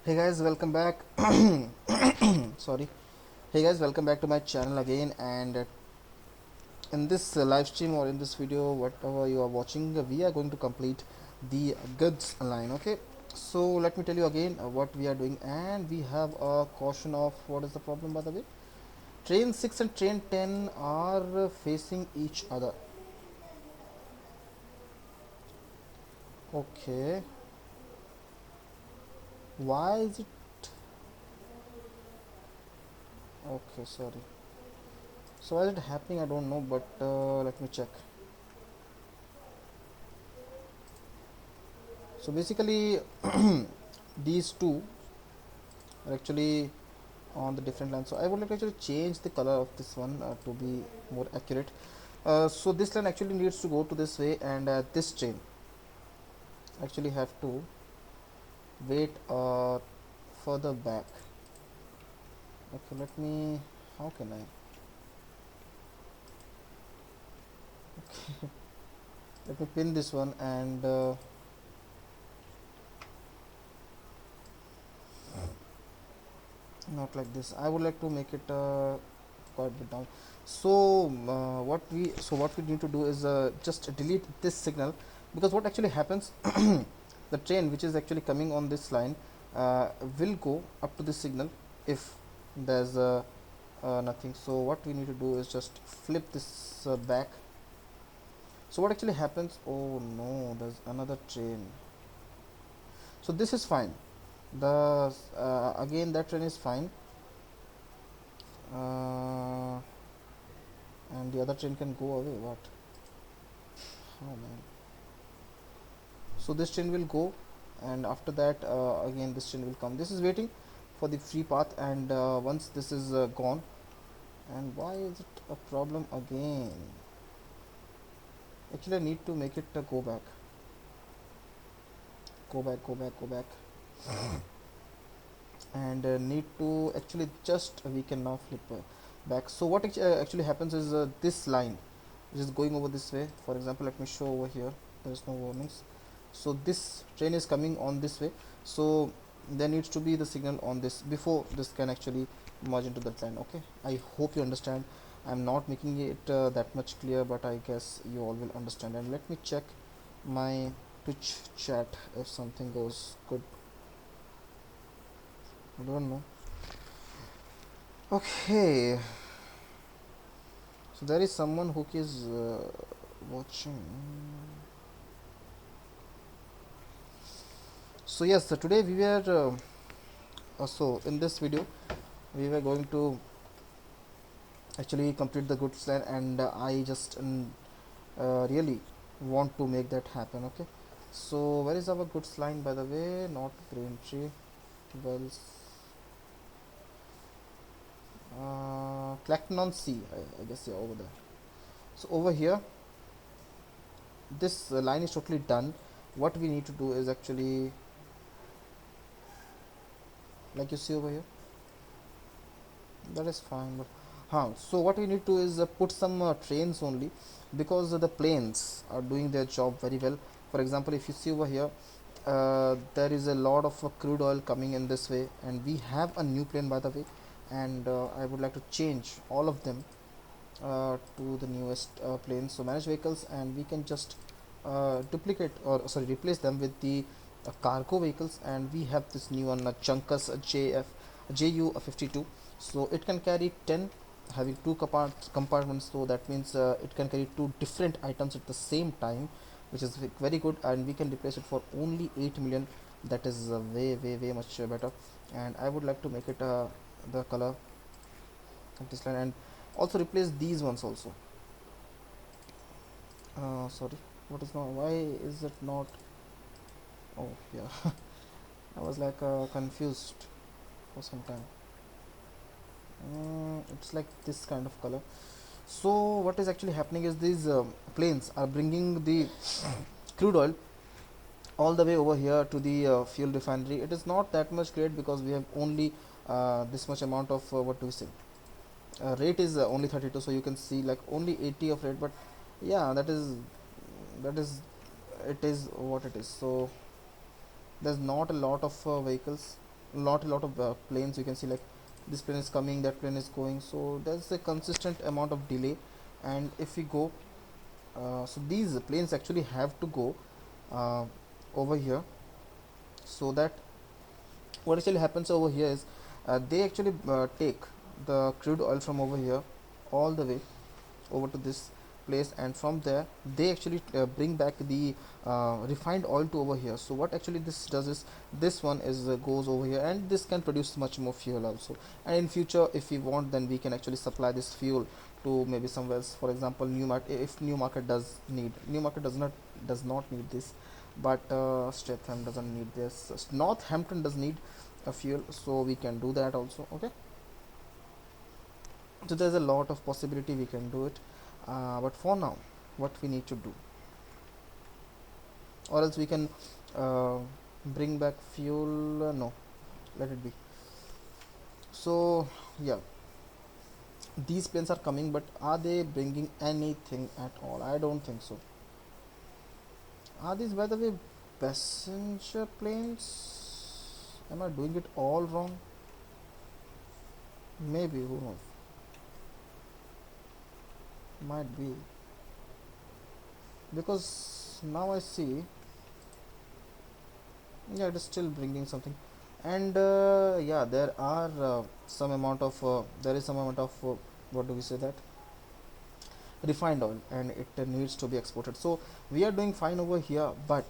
Hey guys, welcome back. Sorry. Hey guys, welcome back to my channel again. And in this live stream or in this video, whatever you are watching, we are going to complete the goods line. Okay. So let me tell you again what we are doing, and we have a caution of what is the problem, by the way. Train 6 and train 10 are facing each other. Okay. Why is it? Okay, sorry. So why is it happening? I don't know, but let me check. So basically, these two are actually on the different lines. So I would like to actually change the color of this one to be more accurate. So this line actually needs to go to this way, and this chain actually have to wait further back. Okay, let me. How can I? Let me pin this one and. Not like this. I would like to make it quite a bit down. So what we need to do is just delete this signal, because what actually happens, the train which is actually coming on this line will go up to this signal if there's nothing. So what we need to do is just flip this back. So what actually happens? Oh no, there's another train. So this is fine. The again that train is fine, uh, and the other train can go away. What? Oh man. So this train will go, and after that again this train will come. This is waiting for the free path, and once this is gone. And why is it a problem again? Actually, I need to make it go back, and need to actually just we can now flip back. So what actually happens is this line which is going over this way. For example, let me show over here. There is no warnings. So this train is coming on this way. So there needs to be the signal on this before this can actually merge into that line. Okay, I hope you understand. I'm not making it that much clear, but I guess you all will understand. And let me check my Twitch chat if something goes good. I don't know. Okay, so there is someone who is watching. So yes, so today we were so in this video we were going to actually complete the goods line, and I just really want to make that happen. Okay, so where is our goods line, by the way? Not green tree. Well, Clacton on Sea, I guess. Yeah, over there. So over here, this line is totally done. What we need to do is actually, like you see over here, that is fine. But so what we need to is put some trains only, because the planes are doing their job very well. For example, if you see over here, there is a lot of crude oil coming in this way, and we have a new plane, by the way, and I would like to change all of them to the newest planes. So manage vehicles, and we can just duplicate, or sorry, replace them with the cargo vehicles, and we have this new one, Chunkus JU52. So it can carry 10, having two compartments. So that means it can carry two different items at the same time, which is very good, and we can replace it for only 8 million. That is way much better. And I would like to make it the color of this line, and also replace these ones also. Sorry, what is not, why is it not? Oh yeah, I was like confused for some time. It's like this kind of color. So what is actually happening is these planes are bringing the crude oil all the way over here to the fuel refinery. It is not that much great, because we have only this much amount of what do we say, rate is only 32. So you can see like only 80 of rate, but yeah, that is it is what it is. So there's not a lot of vehicles, not a lot of planes. You can see like this plane is coming, that plane is going, so there's a consistent amount of delay. And if we go, so these planes actually have to go uh, over here, so that what actually happens over here is they actually take the crude oil from over here all the way over to this place, and from there they actually bring back the refined oil to over here. So what actually this does is, this one is goes over here, and this can produce much more fuel also. And in future, if we want, then we can actually supply this fuel to maybe somewhere else. For example, new market, if new market does need, new market does not need this, but Stratham doesn't need this, Northampton does need a fuel, so we can do that also. Okay, so there's a lot of possibility we can do it, but for now, what we need to do, or else we can uh, bring back fuel, no, let it be. So yeah, these planes are coming, but are they bringing anything at all? I don't think so. Are these, by the way, passenger planes? Am I doing it all wrong? Maybe, who knows, might be, because now I see, yeah, it is still bringing something. And yeah, there are some amount of there is some amount of what do we say, that refined oil, and it needs to be exported. So we are doing fine over here, but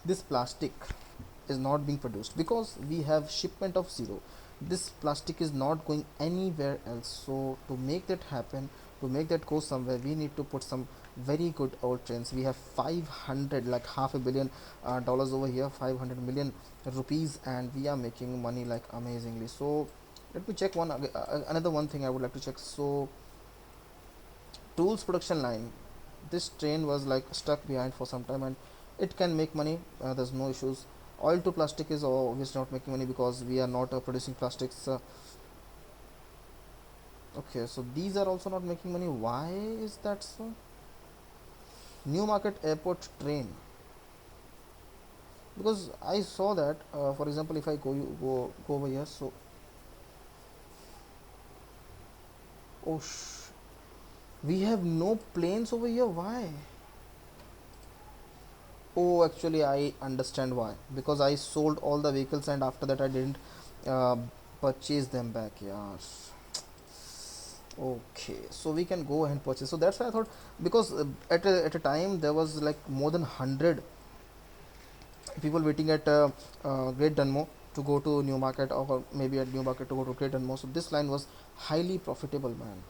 this plastic is not being produced because we have shipment of zero. This plastic is not going anywhere else. So to make that happen, to make that go somewhere, we need to put some very good old trains. We have 500, like half a billion dollars over here, 500 million rupees, and we are making money like amazingly. So let me check another one thing I would like to check. So tools production line, this train was like stuck behind for some time, and it can make money, there's no issues. Oil to plastic is obviously not making money because we are not producing plastics. Okay, so these are also not making money. Why is that so? New market airport train, because I saw that for example, if I go over here, so oh we have no planes over here. Why? Oh, actually, I understand why. Because I sold all the vehicles, and after that, I didn't uh, purchase them back. Yeah. Okay, so we can go and purchase. So that's why I thought, because at a time there was like more than 100 people waiting at Great Dunmo to go to New Market, or maybe at New Market to go to Great Dunmo. So this line was highly profitable, man.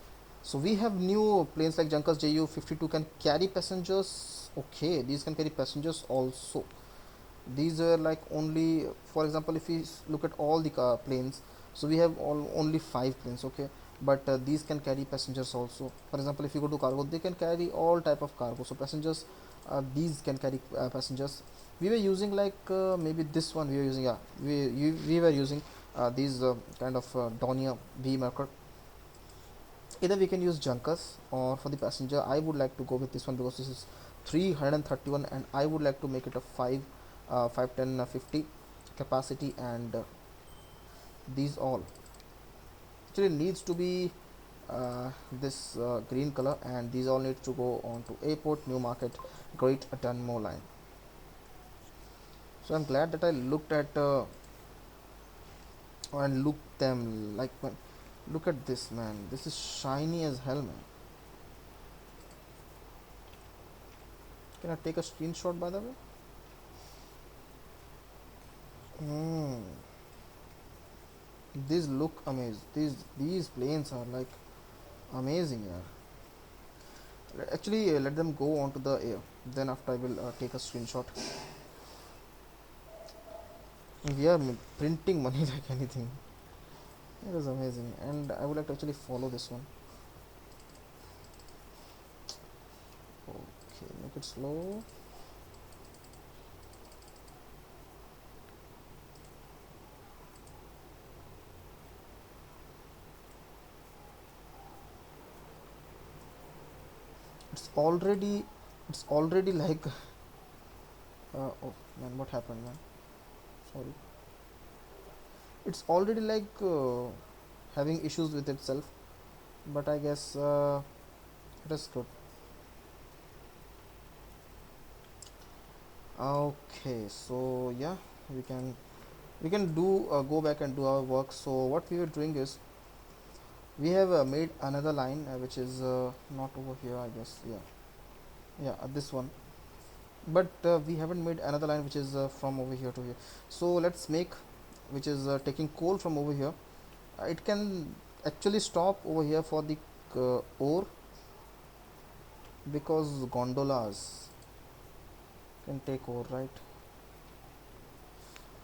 So we have new planes like Junkers Ju-52 can carry passengers. Okay, these can carry passengers also. These are like only, for example, if we look at all the planes, so we have only 5 planes. Okay, but these can carry passengers also. For example, if you go to cargo, they can carry all type of cargo. So passengers, these can carry passengers. We were using like maybe this one we were using, yeah, we were using these kind of Donia V marker. Either we can use Junkers, or for the passenger I would like to go with this one, because this is 331, and I would like to make it a 510 50 capacity. And these all actually needs to be this green color, and these all need to go on to airport, New Market, Great Dunmo line. So I'm glad that I looked at and looked them like, man, look at this, man, this is shiny as hell, man. Can I take a screenshot, by the way? Hmm. These look amazing. These planes are like amazing, yeah. Actually, let them go onto the air. Then after I will take a screenshot. We are printing money like anything. It is amazing, and I would like to actually follow this one. Okay, make it slow. It's already, it's already like. Oh man, what happened, man? Sorry. It's already like having issues with itself, but I guess it is good. Okay, so yeah, we can we can do go back and do our work. So what we were doing is we have made another line which is not over here, I guess. Yeah, yeah, this one. But we haven't made another line which is from over here to here. So let's make which is taking coal from over here. It can actually stop over here for the ore, because gondolas can take ore, right?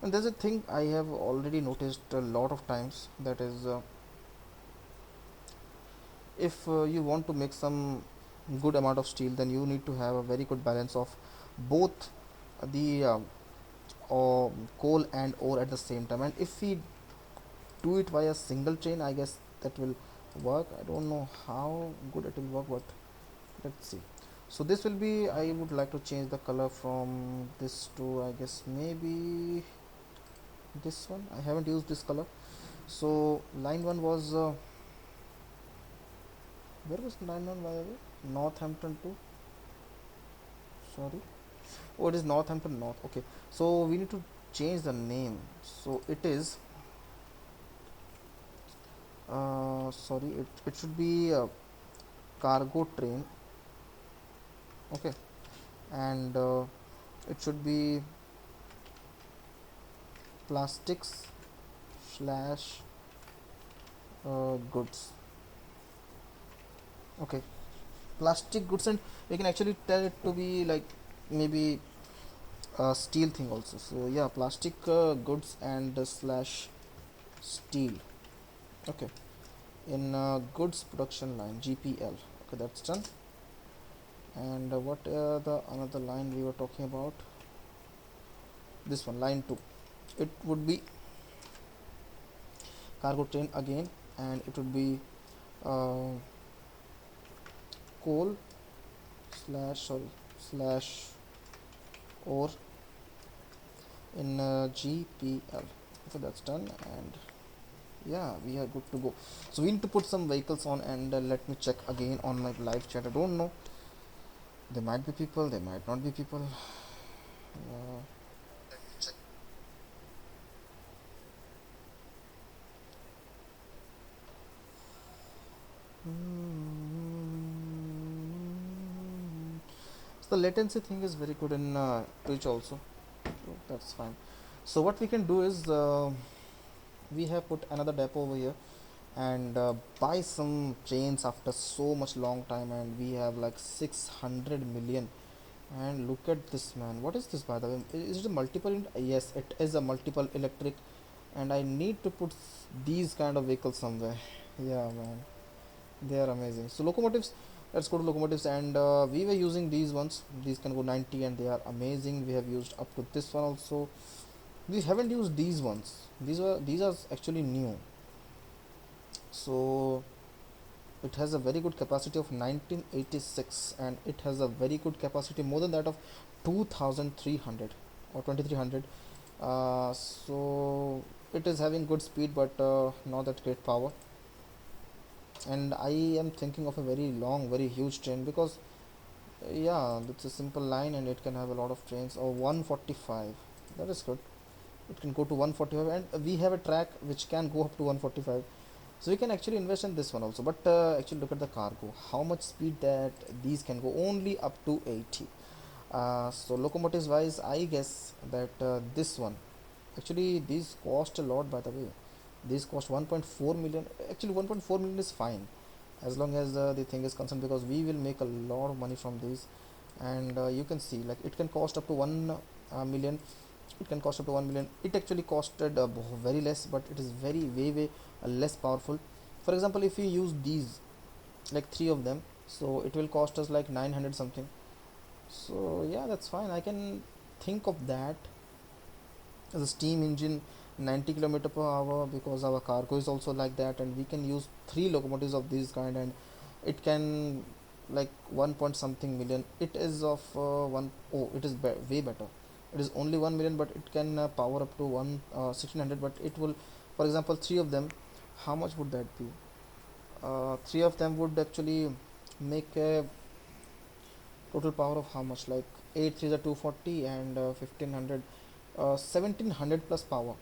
And there's a thing I have already noticed a lot of times, that is if you want to make some good amount of steel, then you need to have a very good balance of both the coal and ore at the same time. And if we do it via single chain, I guess that will work. I don't know how good it will work, but let's see. So this will be, I would like to change the color from this to, I guess, maybe this one. I haven't used this color. So line 1 was where was line 1, by the way? Northampton to, sorry, oh, it is Northampton North. Okay, so we need to change the name. So it is sorry, it should be a cargo train. Okay, and it should be plastics slash goods. Okay, plastic goods, and we can actually tell it to be like maybe a steel thing also. So yeah, plastic goods and slash steel. Okay, in goods production line, GPL. Okay, that's done. And what the another line we were talking about? This one, line 2. It would be cargo train again, and it would be uh, coal slash, sorry, slash or in GPL. So that's done, and yeah, we are good to go. So we need to put some vehicles on, and let me check again on my live chat. I don't know, there might be people, there might not be people. uh, so the latency thing is very good in Twitch also, so that's fine. So what we can do is we have put another depot over here, and buy some chains after so much long time, and we have like 600 million. And look at this, man, what is this, by the way? Is it a multiple yes, it is a multiple electric, and I need to put these kind of vehicles somewhere. Yeah, man, they are amazing. So locomotives, let's go to locomotives, and we were using these ones. These can go 90, and they are amazing. We have used up to this one also. We haven't used these ones. These are actually new. So it has a very good capacity of 1986, and it has a very good capacity more than that of 2300 or 2300. So it is having good speed, but not that great power. And I am thinking of a very long, very huge train, because yeah, it's a simple line and it can have a lot of trains. Or 145, that is good. It can go to 145, and we have a track which can go up to 145. So we can actually invest in this one also. But actually look at the cargo, how much speed that these can go, only up to 80. So locomotives wise, I guess that this one, actually these cost a lot, by the way. These cost 1.4 million. Actually 1.4 million is fine, as long as the thing is concerned, because we will make a lot of money from these. And you can see, like, it can cost up to 1 million. It can cost up to 1 million. It actually costed very less, but it is very way less powerful. For example, if we use these, like 3 of them, so it will cost us like 900 something. So yeah, that's fine. I can think of that as a steam engine, 90 kilometer per hour, because our cargo is also like that, and we can use 3 locomotives of this kind, and it can like 1 point something million. It is of one, oh, it is way better. It is only 1 million, but it can power up to 1600, but it will For example, three of them, how much would that be? Three of them would actually make a total power of how much, like 8 3 are 240 and 1500, 1700 plus power.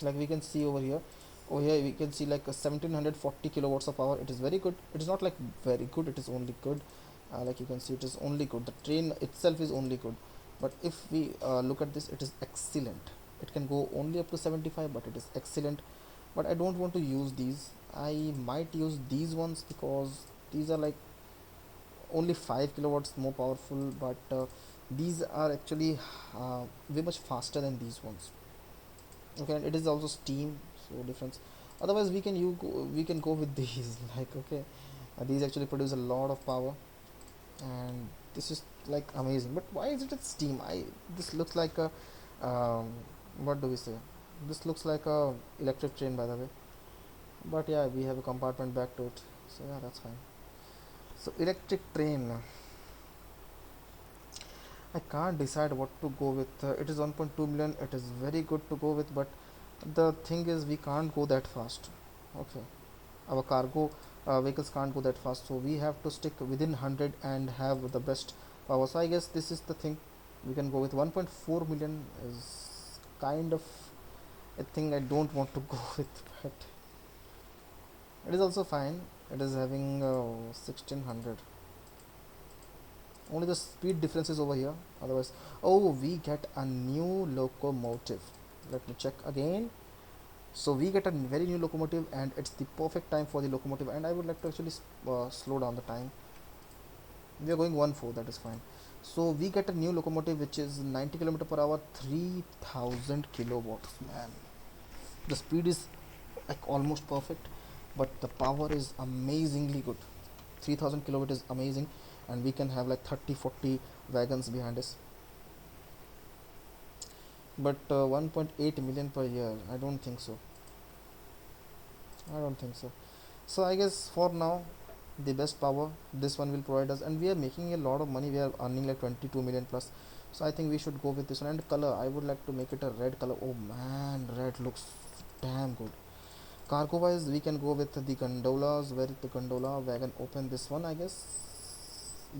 Like we can see over here we can see like a 1740 kilowatts of power. It is very good. It is not like very good, it is only good. Like you can see, it is only good. The train itself is only good, but if we look at this, it is excellent. It can go only up to 75, but it is excellent. But I don't want to use these. I might use these ones because these are like only 5 kilowatts more powerful, but these are actually way much faster than these ones. Okay, and it is also steam, so difference. Otherwise we can go with these like, okay, these actually produce a lot of power, and this is like amazing. But why is it at steam? I This looks like a um, what do we say, this looks like a electric train, by the way. But yeah, we have a compartment back to it, so yeah, that's fine. So electric train, I can't decide what to go with. It is 1.2 million. It is very good to go with, but the thing is, we can't go that fast. Okay, our cargo vehicles can't go that fast, so we have to stick within 100 and have the best power. So I guess this is the thing. We can go with 1.4 million. Is kind of a thing I don't want to go with, but it is also fine. It is having 1600. Only the speed difference is over here. Otherwise, oh, we get a new locomotive. Let me check again. So we get a very new locomotive, and it's the perfect time for the locomotive. And I would like to actually slow down the time. We are going 1/4. That is fine. So we get a new locomotive which is 90 kilometer per hour, 3000 kilowatts. Man, the speed is like almost perfect, but the power is amazingly good. 3000 kilowatt is amazing, and we can have like 30 40 wagons behind us. But 1.8 million per year, I don't think so. So I guess for now, the best power this one will provide us, and we are making a lot of money. We are earning like 22 million plus. So I think we should go with this one. And color, I would like to make it a red color. Oh man, red looks damn good. Cargo wise, we can go with the gondolas. Where is the gondola wagon? Open this one, I guess.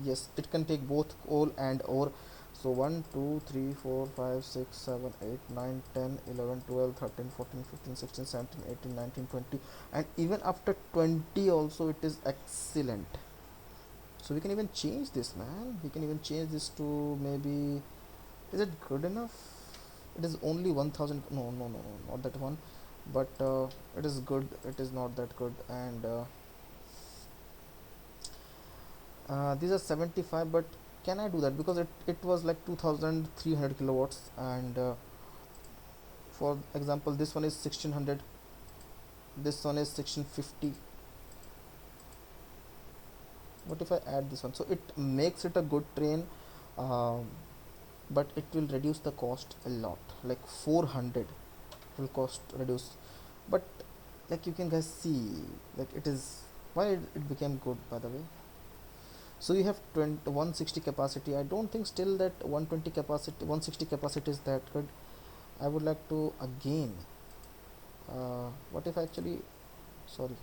Yes, it can take both coal and ore. So 1 2 3 4 5 6 7 8 9 10 11 12 13 14 15 16 17 18 19 20, and even after 20 also it is excellent. So we can even change this, man. We can even change this to maybe, is it good enough? It is only 1000. No, no, no, no, not that one. But it is good. It is not that good. And these are 75, but can I do that? Because it was like 2300 kilowatts, and for example, this one is 1600, this one is 1650. What if I add this one? So it makes it a good train, um, but it will reduce the cost a lot, like 400 will cost reduce. But like you can guys see, like it is, why it became good, by the way. So you have 20, 160 capacity. I don't think still that 120 capacity, 160 capacity is that good. I would like to again, what if I actually, sorry,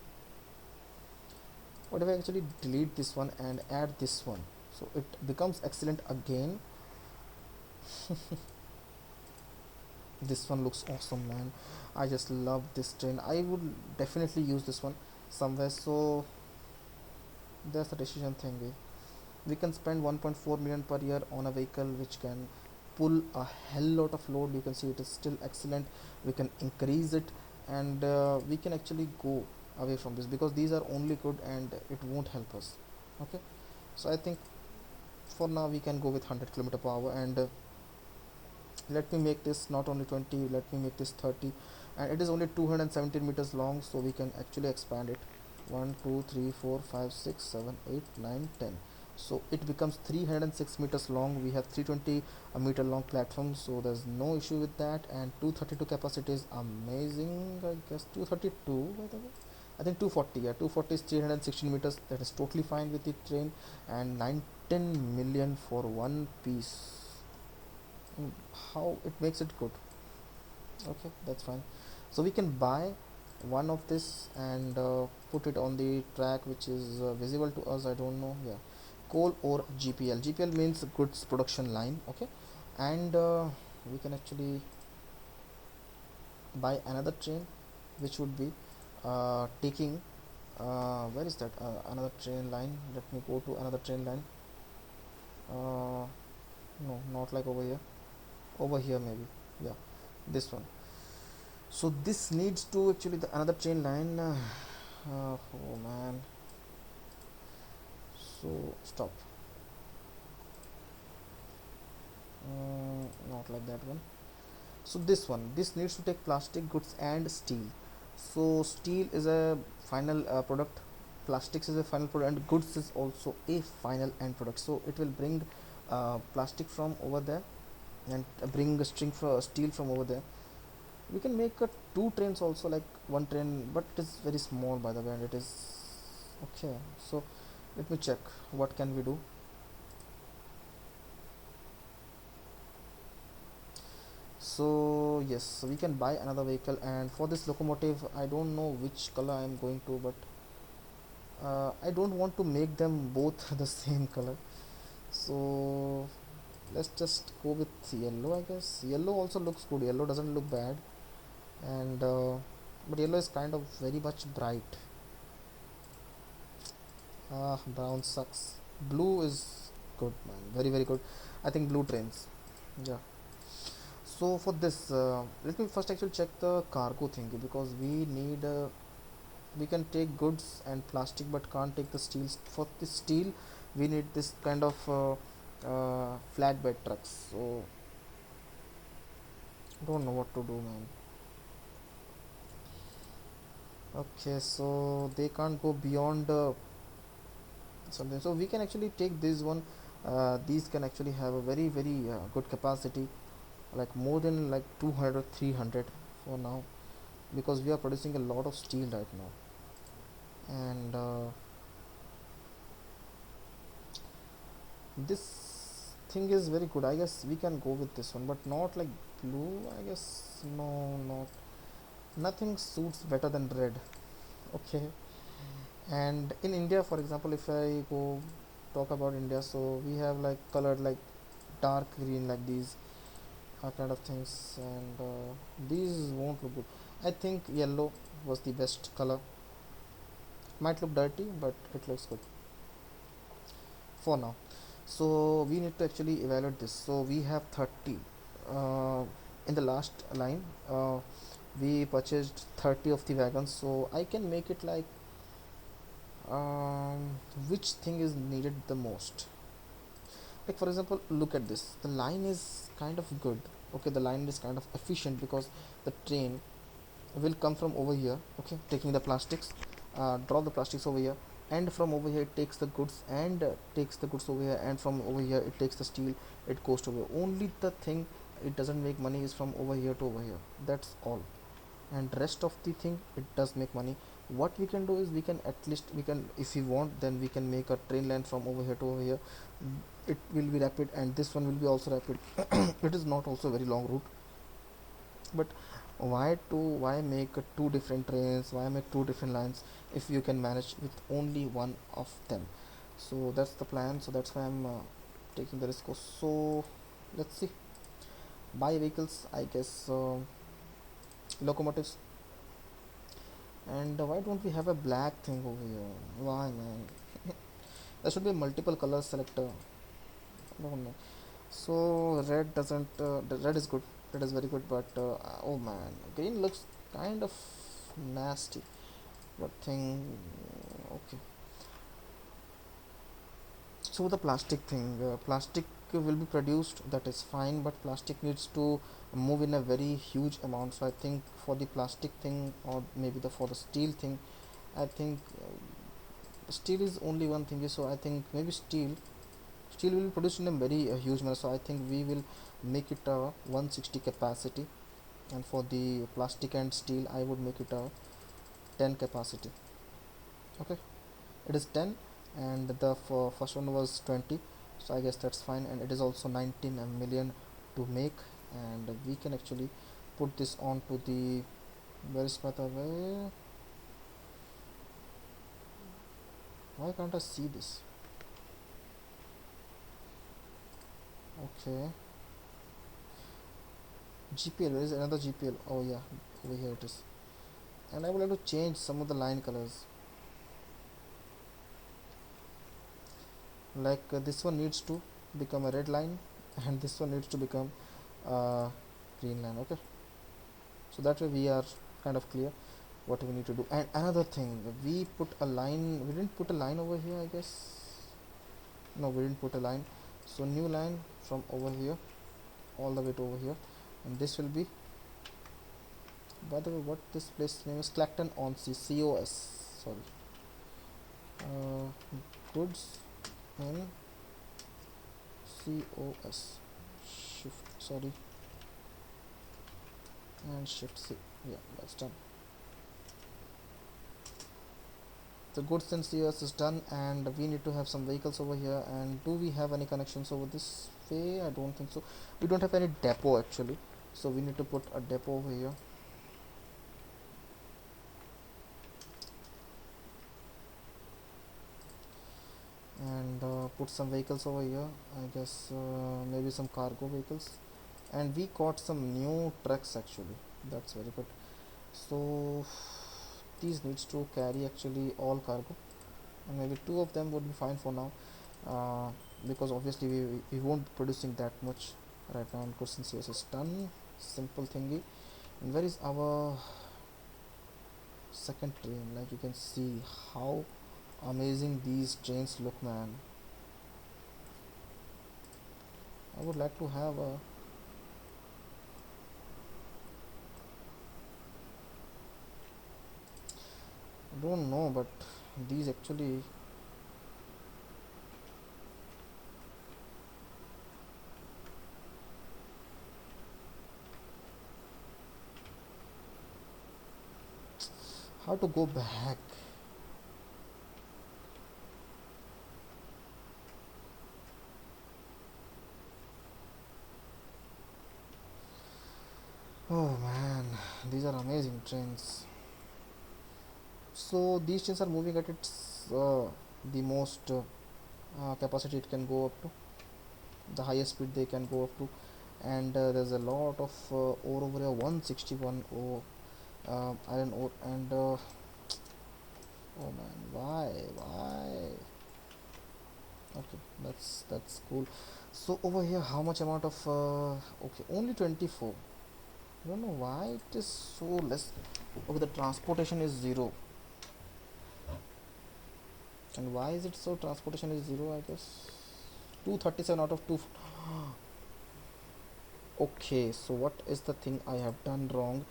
what if I actually delete this one and add this one, so it becomes excellent again. This one looks awesome, man. I just love this train. I would definitely use this one somewhere. So that's the decision thingy. We can spend 1.4 million per year on a vehicle which can pull a hell lot of load. You can see it is still excellent. We can increase it, and we can actually go away from this because these are only good and it won't help us. Okay, so I think for now we can go with 100 kilometer per hour, and let me make this not only 20, let me make this 30. And it is only 217 meters long, so we can actually expand it. 1 2 3 4 5 6 7 8 9 10. So it becomes 306 meters long. We have 320 meter long platform, so there's no issue with that. And 232 capacity is amazing. I guess 232, by the way, I think 240. Yeah, 240 is 316 meters. That is totally fine with the train. And 19 million for one piece. How it makes it good. Okay, that's fine. So we can buy one of this and put it on the track which is visible to us. I don't know. Yeah, coal or GPL. GPL means goods production line. Okay, and we can actually buy another train which would be taking where is that another train line. Let me go to another train line. No, not like over here. Over here maybe. Yeah, this one. So this needs to actually the another chain line. Oh man. So stop. Not like that one. So this one, this needs to take plastic goods and steel. So steel is a final product, plastics is a final product, and goods is also a final end product. So it will bring plastic from over there and bring a string for steel from over there. We can make two trains also, like one train, but it is very small by the way, and it is okay. So let me check what can we do. So yes, so we can buy another vehicle, and for this locomotive I don't know which color I am going to, but I don't want to make them both the same color. So let's just go with yellow. I guess yellow also looks good, yellow doesn't look bad. And but yellow is kind of very much bright. Brown sucks. Blue is good, man, very very good. I think blue trains. Yeah. So for this, let me first actually check the cargo thing, because we need we can take goods and plastic but can't take the steel. For the steel we need this kind of flatbed trucks. So don't know what to do, man. Okay, so they can't go beyond something, so we can actually take this one. These can actually have a very very good capacity, like more than like 200 or 300 for now, because we are producing a lot of steel right now. And this thing is very good. I guess we can go with this one, but not like blue. I guess no, not nothing suits better than red. Okay. And in India, for example, if I go talk about India, so we have like colored like dark green, like these kind of things, and these won't look good. I think yellow was the best color. Might look dirty, but it looks good for now. So we need to actually evaluate this. So we have 30 uh, in the last line. We purchased 30 of the wagons, so I can make it like um, which thing is needed the most. Like for example, look at this, the line is kind of good. Okay, the line is kind of efficient because the train will come from over here, okay, taking the plastics, drop the plastics over here, and from over here it takes the goods and takes the goods over here, and from over here it takes the steel, it goes to over here. Only the thing it doesn't make money is from over here to over here, that's all. And rest of the thing it does make money. What we can do is, we can at least, we can, if we want, then we can make a train line from over here to over here. It will be rapid, and this one will be also rapid. It is not also a very long route, but why make two different trains, why make two different lines if you can manage with only one of them? So that's the plan, so that's why I'm taking the risk. So let's see, buy vehicles, I guess. Locomotives. And why don't we have a black thing over here? Why, man? There should be a multiple color selector. I don't know. So red doesn't the red is good, red is very good, but oh man, green looks kind of nasty. What thing? Okay. So the plastic thing, plastic will be produced, that is fine, but plastic needs to move in a very huge amount. So I think for the plastic thing, or maybe the for the steel thing, I think steel is only one thing. So I think maybe steel will be produced in a very huge manner. So I think we will make it a 160 capacity, and for the plastic and steel I would make it a 10 capacity. Okay, it is 10, and the first one was 20, so I guess that's fine. And it is also 19 million to make, and we can actually put this onto the, where is my way? Why can't I see this? Okay, GPL, where is another GPL? Oh yeah, over here it is. And I would like to change some of the line colors. Like this one needs to become a red line, and this one needs to become a green line. Okay, so that way we are kind of clear what we need to do. And another thing, we put a line, we didn't put a line over here, I guess. No, we didn't put a line. So new line from over here all the way to over here, and this will be, by the way, what this place name is, Clacton on C, COS, sorry, uh, goods in COS, shift, sorry, and shift C. Yeah, that's done. The goods in CS is done, and we need to have some vehicles over here. And do we have any connections over this way? I don't think so. We don't have any depot actually, so we need to put a depot over here. And put some vehicles over here, I guess. Maybe some cargo vehicles, and we got some new trucks actually, that's very good. So these needs to carry actually all cargo, and maybe two of them would be fine for now, uh, because obviously we won't be producing that much right now. And question CS is done, simple thingy. And where is our second train? Like you can see how amazing these trains look, man. I would like to have a, I don't know, but these actually, how to go back? Oh man, these are amazing trains. So these trains are moving at its the most capacity it can go up to, the highest speed they can go up to. And there's a lot of ore over here, 161 ore, iron ore. And oh man, why? Okay, that's cool. So over here, how much amount of okay, only 24. I don't know why it is so less. Okay, the transportation is 0. And why is it so? Transportation is 0, I guess. 237 out of 2. Okay, so what is the thing I have done wrong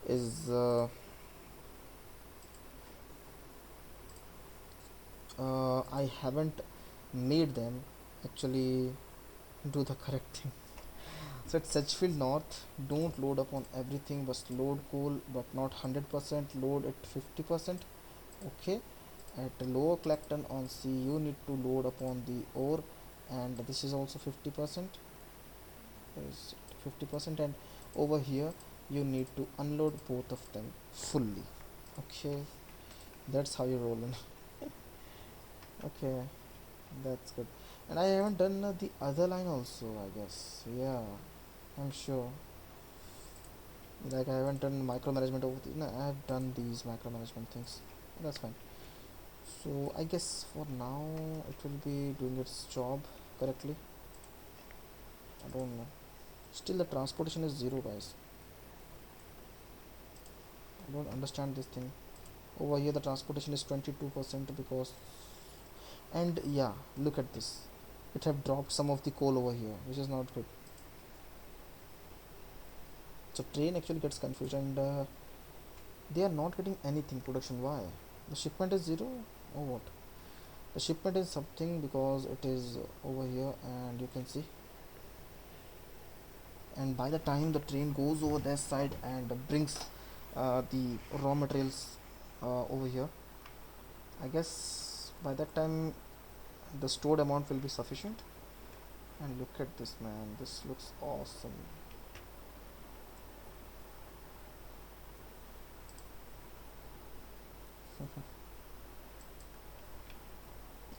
is I haven't made them actually do the correct thing. So at Sedgefield North, don't load up on everything, but load coal, but not 100%, load at 50%. Okay, at Lower Clacton on C, you need to load upon the ore, and this is also 50%. Is 50%, and over here you need to unload both of them fully. Okay, that's how you roll in. Okay, that's good. And I haven't done the other line also, I guess. Yeah, I'm sure. Like I haven't done micromanagement over the, no, I have done these micromanagement things. That's fine. So I guess for now it will be doing its job correctly. I don't know. Still the transportation is 0, guys. I don't understand this thing. Over here the transportation is 22% because, and yeah, look at this. It have dropped some of the coal over here, which is not good. So train actually gets confused, and they are not getting anything production. Why? The shipment is 0 or what? The shipment is something because it is over here, and you can see. And by the time the train goes over their side and brings the raw materials over here, I guess by that time the stored amount will be sufficient. And look at this, man, this looks awesome.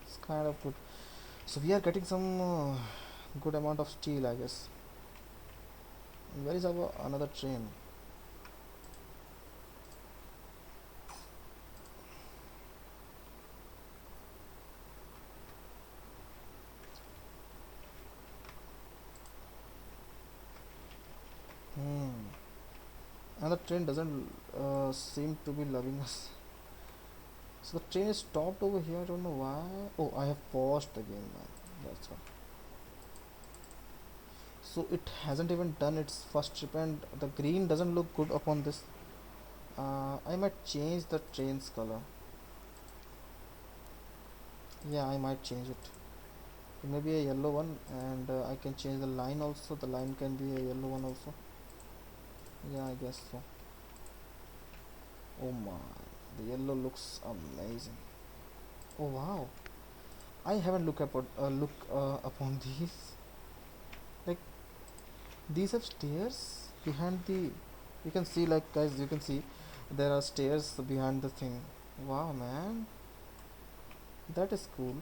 It's kind of good. So we are getting some good amount of steel, I guess. Where is our another train? Hmm. Another train doesn't seem to be loving us. So the train is stopped over here. I don't know why. Oh, I have paused again, man. That's why. So it hasn't even done its first trip, and the green doesn't look good upon this. I might change the train's color. Yeah, I might change it. Maybe a yellow one, and I can change the line also. The line can be a yellow one also. Yeah, I guess so. Oh my, the yellow looks amazing. Oh wow, I haven't upon these. Like these have stairs behind the. You can see, like guys, you can see there are stairs behind the thing. Wow, man, that is cool.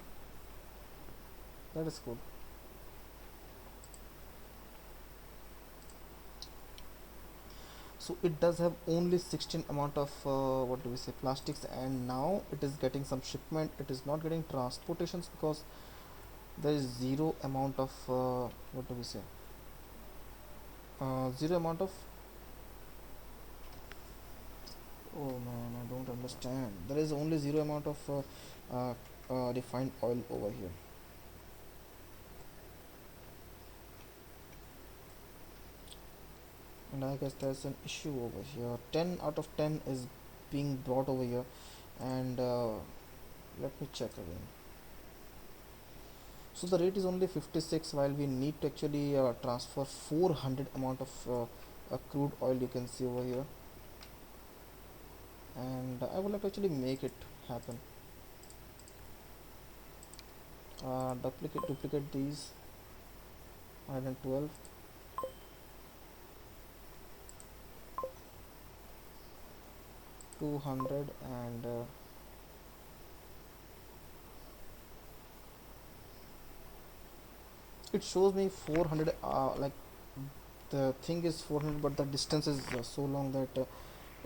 That is cool. So it does have only 16 amount of what do we say plastics, and now it is getting some shipment. It is not getting transportations because there is zero amount of what do we say zero amount of. Oh man, I don't understand. There is only zero amount of refined oil over here. And I guess there's an issue over here. 10 out of 10 is being brought over here, and let me check again. So the rate is only 56, while we need to actually transfer 400 amount of crude oil. You can see over here, and I would like to actually make it happen. Duplicate these 112. 200, and it shows me 400, like the thing is 400, but the distance is so long that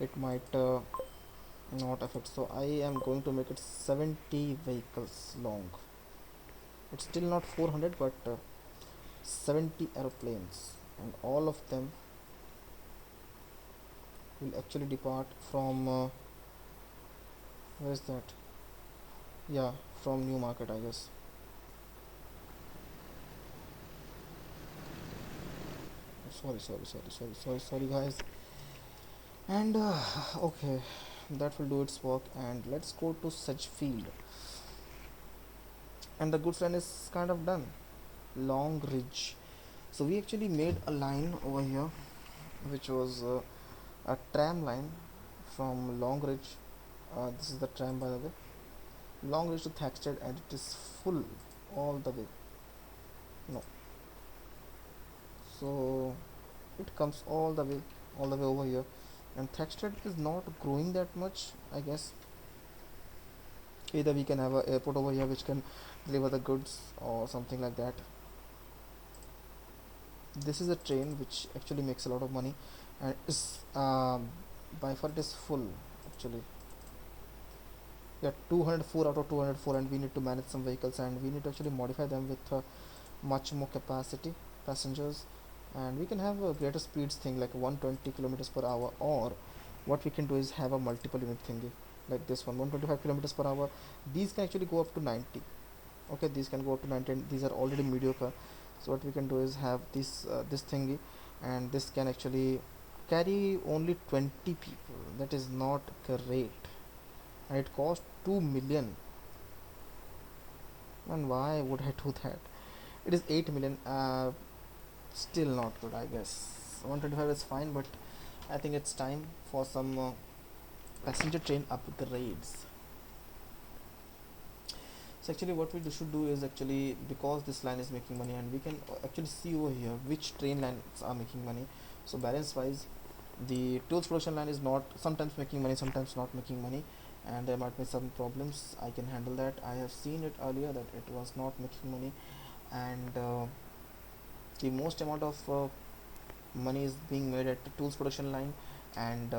it might not affect. So I am going to make it 70 vehicles long. It's still not 400, but 70 aeroplanes, and all of them will actually depart from where is that? Yeah, from New Market, I guess. Sorry, guys. And okay, that will do its work. And let's go to Sedgefield. And the goods line is kind of done. Long Ridge. So we actually made a line over here, which was a tram line from Long Ridge. This is the tram, by the way. Long Ridge to Thaxted, and it is full all the way. No, so it comes all the way over here. And Thaxted is not growing that much, I guess. Either we can have a airport over here which can deliver the goods or something like that. This is a train which actually makes a lot of money, and is by far it is full actually. Yeah, 204 out of 204, and we need to manage some vehicles, and we need to actually modify them with much more capacity passengers, and we can have a greater speeds thing like 120 kilometers per hour, or what we can do is have a multiple unit thingy like this one, 125 kilometers per hour. These can actually go up to 90. Okay, these can go up to 90, and these are already mediocre. So what we can do is have this thingy, and this can actually carry only 20 people. That is not great, and it costs 2 million. And why would I do that? It is 8 million. Still not good, I guess. 125 is fine, but I think it's time for some passenger train upgrades. So actually what we should do is actually, because this line is making money, and we can actually see over here which train lines are making money. So balance wise, the tools production line is not sometimes making money, sometimes not making money, and there might be some problems. I can handle that. I have seen it earlier that it was not making money, and the most amount of money is being made at the tools production line, and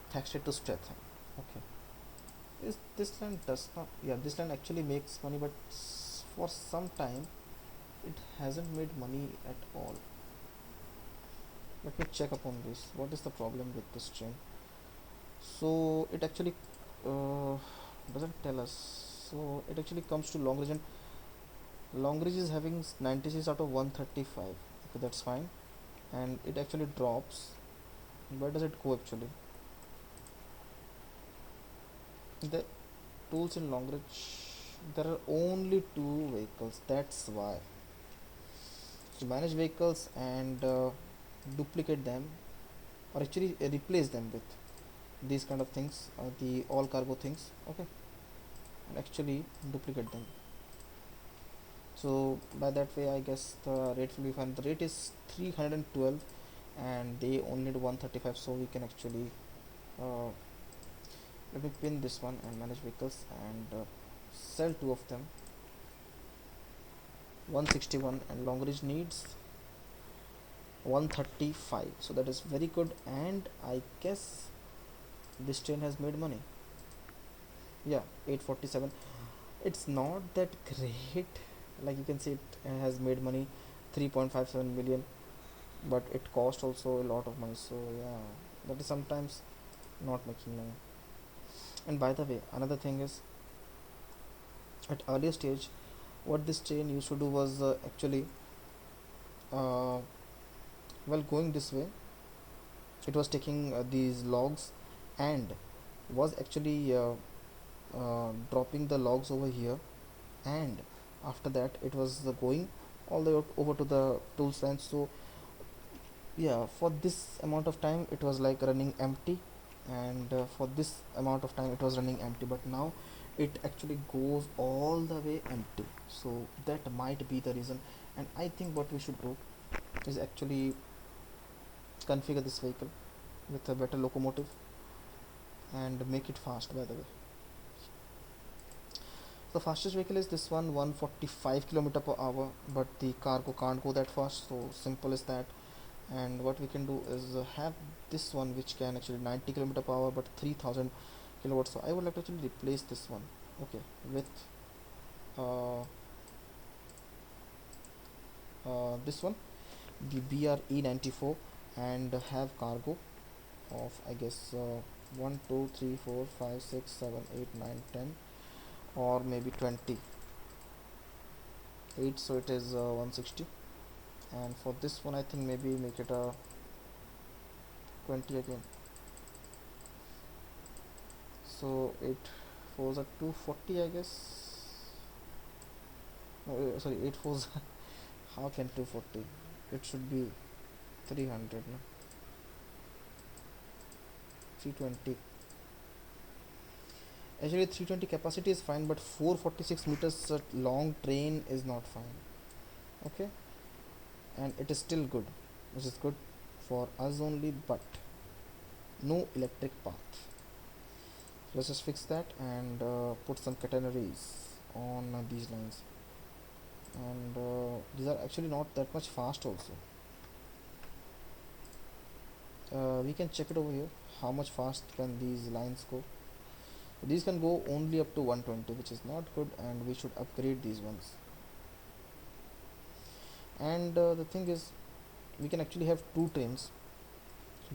thanks it to strength. Okay, is this line does not, yeah, this line actually makes money, but for some time it hasn't made money at all. Let me check upon this. What is the problem with this chain? So it actually uh, doesn't tell us. So it actually comes to long region. Long Ridge is having 96 out of 135. Okay, that's fine. And it actually drops. Where does it go actually? The tools in Long Ridge, there are only two vehicles. That's why. So manage vehicles and duplicate them, or actually replace them with these kind of things, the all cargo things. Okay, and actually duplicate them. So by that way, I guess the rate will be fine. The rate is 312, and they only need 135, so we can actually uh, let me pin this one and manage vehicles and sell two of them. 161, and long range needs 135, so that is very good, and I guess this train has made money. Yeah, 847. It's not that great, like you can see it has made money 3.57 million, but it cost also a lot of money, so yeah, that is sometimes not making money. And by the way, another thing is, at earlier stage, what this train used to do was actually uh, well, going this way, it was taking these logs and was actually dropping the logs over here, and after that it was going all the way over to the tools line. So yeah, for this amount of time it was like running empty, and for this amount of time it was running empty, but now it actually goes all the way empty. So that might be the reason, and I think what we should do is actually configure this vehicle with a better locomotive and make it fast. By the way, the fastest vehicle is this one, 145 kilometer per hour, but the cargo can't go that fast, so simple is that. And what we can do is have this one which can actually 90 kilometer per hour but 3000 kilowatts. So I would like to actually replace this one, okay, with uh, this one, the BRE94, and have cargo of, I guess, 1 2 3 4 5 6 7 8 9 10, or maybe 28, so it is 160. And for this one I think maybe make it a 20 again, so it was a 240, I guess. No, sorry, 8 fours. How can 240? It should be 300, no? 320. Actually 320 capacity is fine, but 446 meters long train is not fine. Okay, and it is still good, which is good for us only, but no electric path. Let's just fix that and put some catenaries on these lines, and these are actually not that much fast also. We can check it over here, how much fast can these lines go. These can go only up to 120, which is not good, and we should upgrade these ones. And the thing is, we can actually have two trains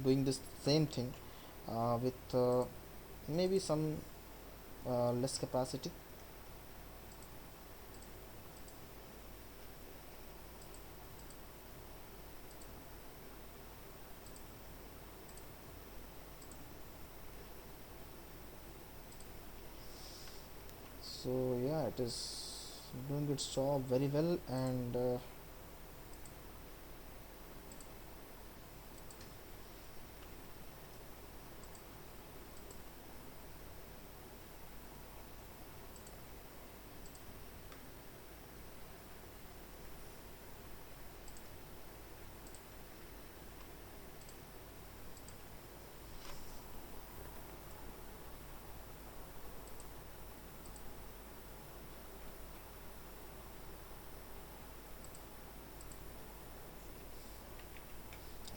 doing this same thing with maybe some less capacity. So yeah, it is doing its job very well, and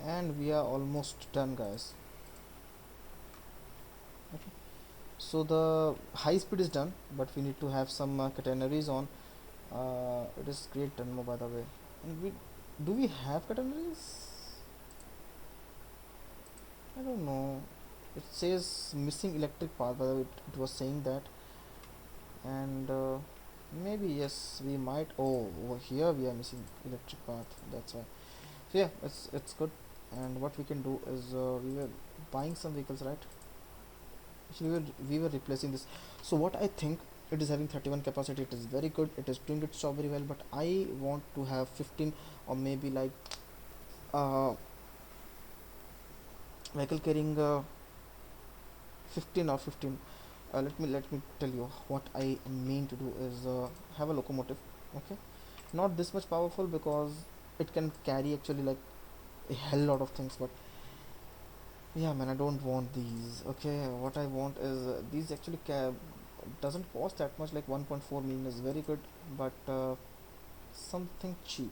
and we are almost done, guys. Okay, so the high speed is done, but we need to have some catenaries on. It is great demo, by the way. And we do we have catenaries? I don't know. It says missing electric path, by the way. It was saying that, and maybe yes, we might. Oh, over here we are missing electric path. That's why. So yeah, it's good. And what we can do is we were buying some vehicles, right? Actually, we were replacing this. So what I think, it is having 31 capacity. It is very good. It is doing its job very well. But I want to have 15, or maybe like uh, vehicle carrying 15 or 15. Let me tell you what I mean to do is have a locomotive. Okay, not this much powerful because it can carry actually like a hell lot of things. But yeah, man, I don't want these. Okay, what I want is these actually doesn't cost that much. Like 1.4 million is very good, but something cheap.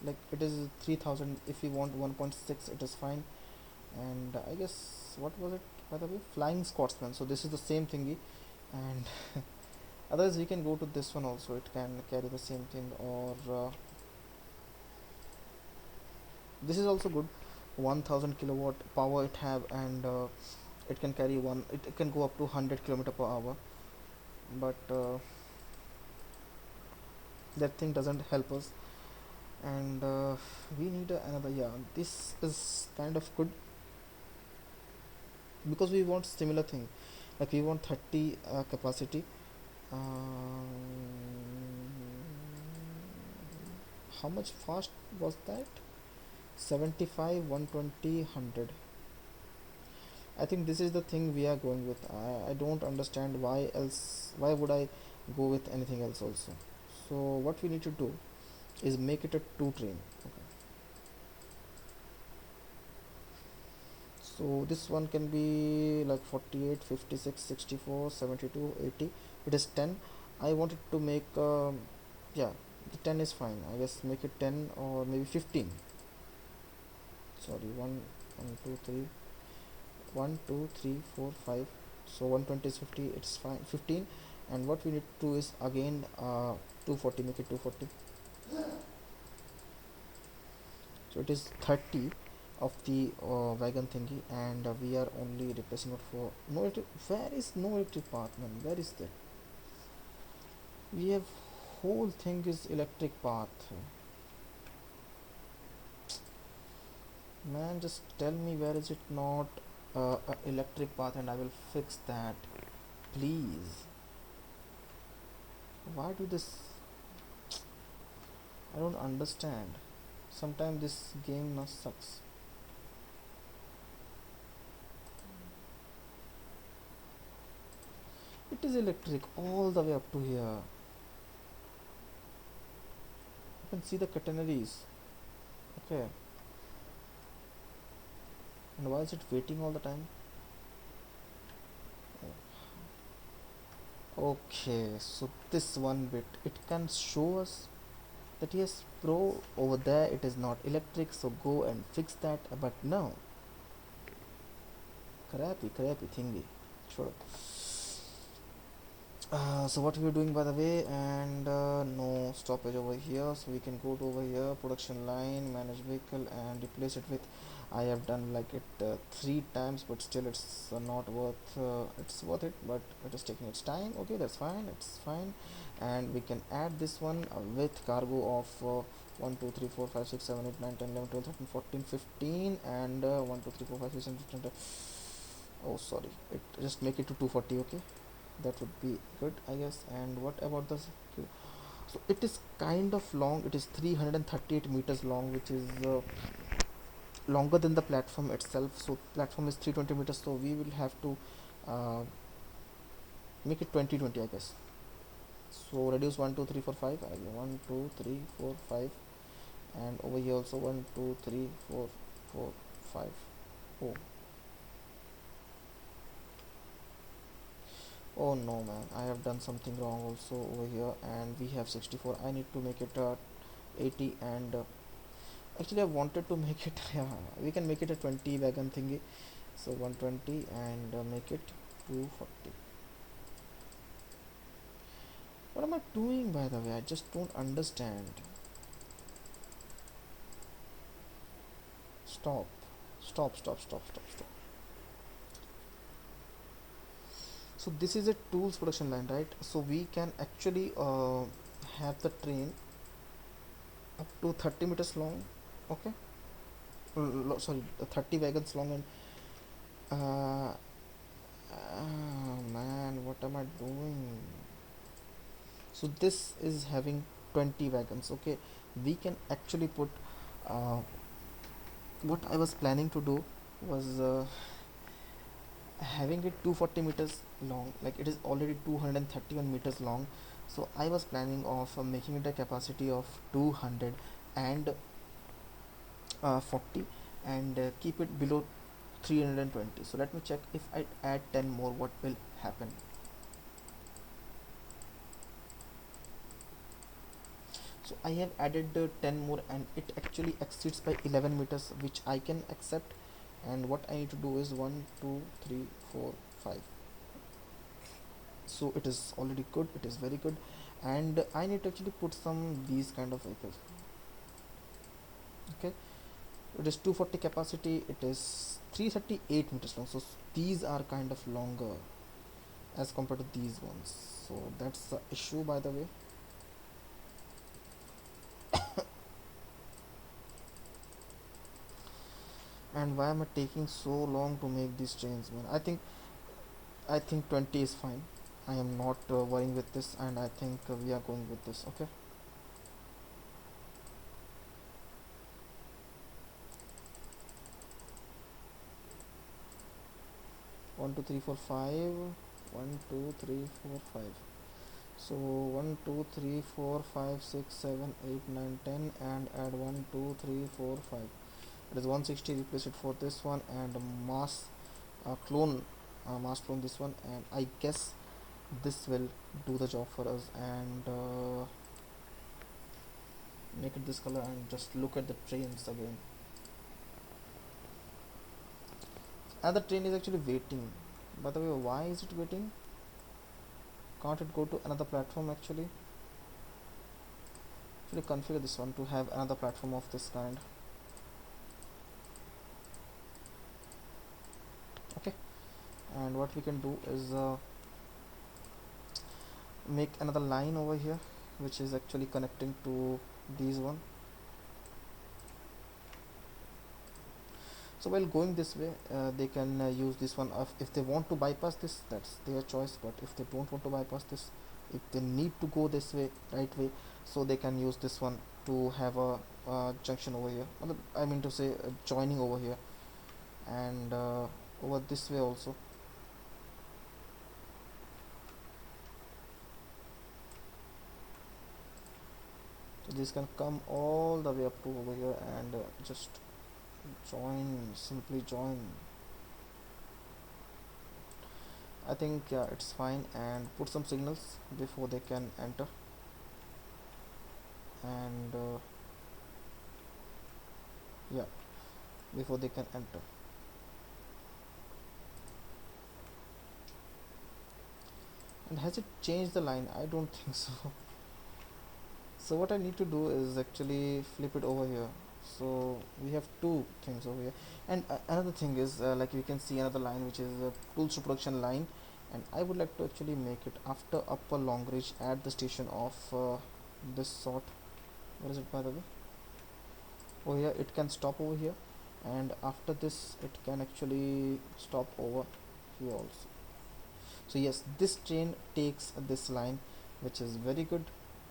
Like it is 3,000. If we want 1.6, it is fine. And I guess what was it, by the way? Flying Scotsman. So this is the same thingy, and otherwise we can go to this one also. It can carry the same thing, or this is also good. 1,000 kilowatt power it have, and it can carry it can go up to 100 kilometer per hour. But that thing doesn't help us, and we need another. Yeah, this is kind of good because we want similar thing. Like we want 30 capacity. um, how much fast was that? 75, 120, 100. I think this is the thing we are going with. I don't understand why else. Why would I go with anything else also? So what we need to do is make it a two train. Okay. So this one can be like 48, 56, 64, 72, 80. It is 10. I wanted to make yeah, the 10 is fine. I guess make it 10 or maybe 15. Sorry, 2 3, 1 2 3 4 5. So 120 is 50. It's fine. 15. And what we need to do is again 240. Make it 240. So it is 30 of the wagon thingy, and we are only replacing it for no electric. Where is no electric path, man? Where is that? We have whole thing is electric path. Man, just tell me where is it not a electric path, and I will fix that, please. Why do this? I don't understand. Sometimes this game now sucks. It is electric all the way up to here. You can see the catenaries. Okay. And why is it waiting all the time? Okay, so this one bit, it can show us that yes, pro, over there it is not electric, so go and fix that. But no, crappy thingy. Sure. So what we are doing, by the way, and no stoppage over here, so we can go to over here, production line, manage vehicle, and replace it with. I have done like it 3 times, but still it's not worth. It's worth it, but it is taking its time. Okay, that's fine. It's fine, and we can add this one with cargo of 1 2 3 4 5 6 7 8 9 10 11 12 13 14 15, and 1 2 3 4 5 6 7 8 9 10. Oh, sorry. It just make it to 240. Okay, that would be good, I guess. And what about the so it is kind of long. It is 338 meters long, which is longer than the platform itself. So platform is 320 meters, so we will have to uh, make it 2020, I guess. So reduce 1 2 3 4 5. 1 2 3 4 5, and over here also 1 2 3 4 4 5. Oh, oh no, man, I have done something wrong also over here, and we have 64. I need to make it 80, and Actually, I wanted to make it. Yeah, we can make it a 20 wagon thingy. So 120 and make it 240. What am I doing, by the way? I just don't understand. Stop. Stop, stop, stop, stop, stop. So this is a tools production line, right? So we can actually have the train up to 30 meters long. Okay. Sorry, 30 wagons long. And man, what am I doing? So this is having 20 wagons. Okay, we can actually put uh, what I was planning to do was having it 240 meters long, like it is already 231 meters long. So I was planning of making it a capacity of 200 and 40 and keep it below 320. So let me check, if I add 10 more, what will happen. So I have added 10 more and it actually exceeds by 11 meters, which I can accept. And what I need to do is 1 2 3 4 5. So it is already good, it is very good. And I need to actually put some these kind of vehicles. Okay, it is 240 capacity, it is 338 meters long. So these are kind of longer as compared to these ones. So that's the issue, by the way. And why am I taking so long to make these trains, man? I think 20 is fine. I am not worrying with this, and I think we are going with this. Okay. 1 2 3 4 5. 1 2 3 4 5. So 1 2 3 4 5 6 7 8 9 10, and add 1 2 3 4 5. It is 160. Replace it for this one and mass clone, mass clone this one, and I guess this will do the job for us. And make it this color and just look at the trains again. And the train is actually waiting. By the way, why is it waiting? Can't it go to another platform actually? Actually configure this one to have another platform of this kind. Okay, and what we can do is make another line over here, which is actually connecting to these one. So while going this way, they can use this one. If they want to bypass this, that's their choice. But if they don't want to bypass this, if they need to go this way, right way, so they can use this one to have a junction over here. I mean to say joining over here, and over this way also. So this can come all the way up to over here and just join, simply join. I think yeah, it's fine. And put some signals before they can enter. And yeah, before they can enter. And has it changed the line? I don't think so. So what I need to do is actually flip it over here. So we have two things over here. And another thing is like we can see another line, which is a tools to production line. And I would like to actually make it after upper long reach at the station of this sort. What is it, by the way? Over here it can stop over here, and after this it can actually stop over here also. So yes, this train takes this line, which is very good.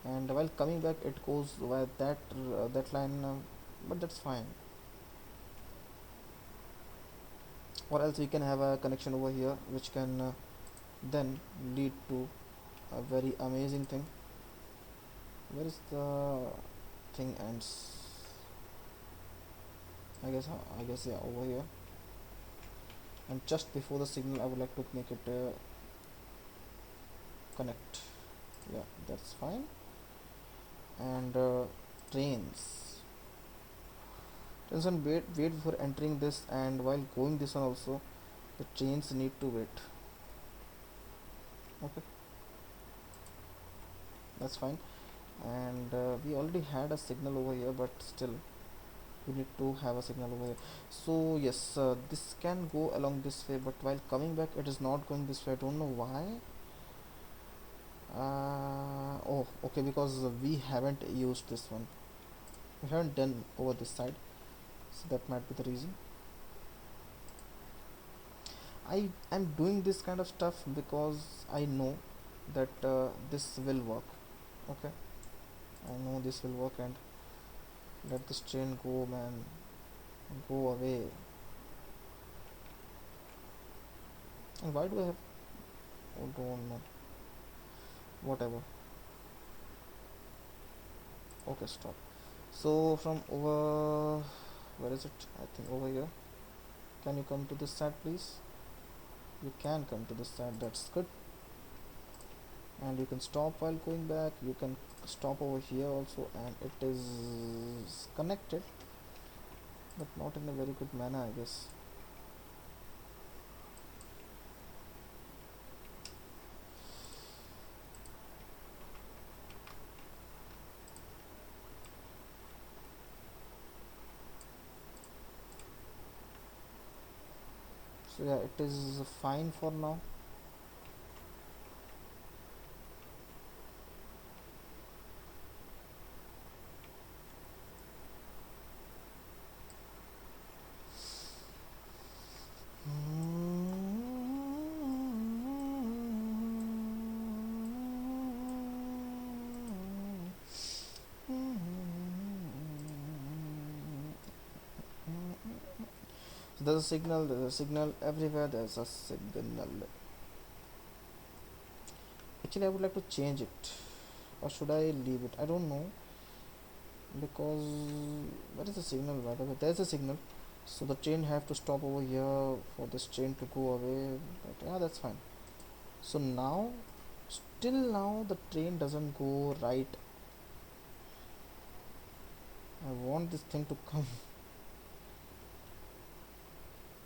And while coming back it goes via that line, but that's fine. Or else we can have a connection over here, which can then lead to a very amazing thing. Where is the thing ends? I guess yeah, over here. And just before the signal I would like to make it connect. Yeah, that's fine. And trains, Listen, wait before entering this, and while going this one also, the trains need to wait. Okay, that's fine. And we already had a signal over here, but still we need to have a signal over here. So yes, this can go along this way, but while coming back it is not going this way. I don't know why. Oh, okay, because we haven't used this one, we haven't done over this side, so that might be the reason. I am doing this kind of stuff because I know that this will work. Okay, I know this will work. And let this train go, man, go away. And why do I have, oh, don't know, whatever. Okay, stop. So from over, where is it? I think over here. Can you come to this side, please? You can come to this side, that's good. And you can stop while going back. You can stop over here also, and it is connected, but not in a very good manner, I guess. So yeah, it is fine for now. So there's a signal everywhere, there's a signal. Actually, I would like to change it, or should I leave it? I don't know, because where is the signal, by the way? There's a signal. So the train have to stop over here for this train to go away, but yeah, that's fine. So now, still now the train doesn't go right. I want this thing to come.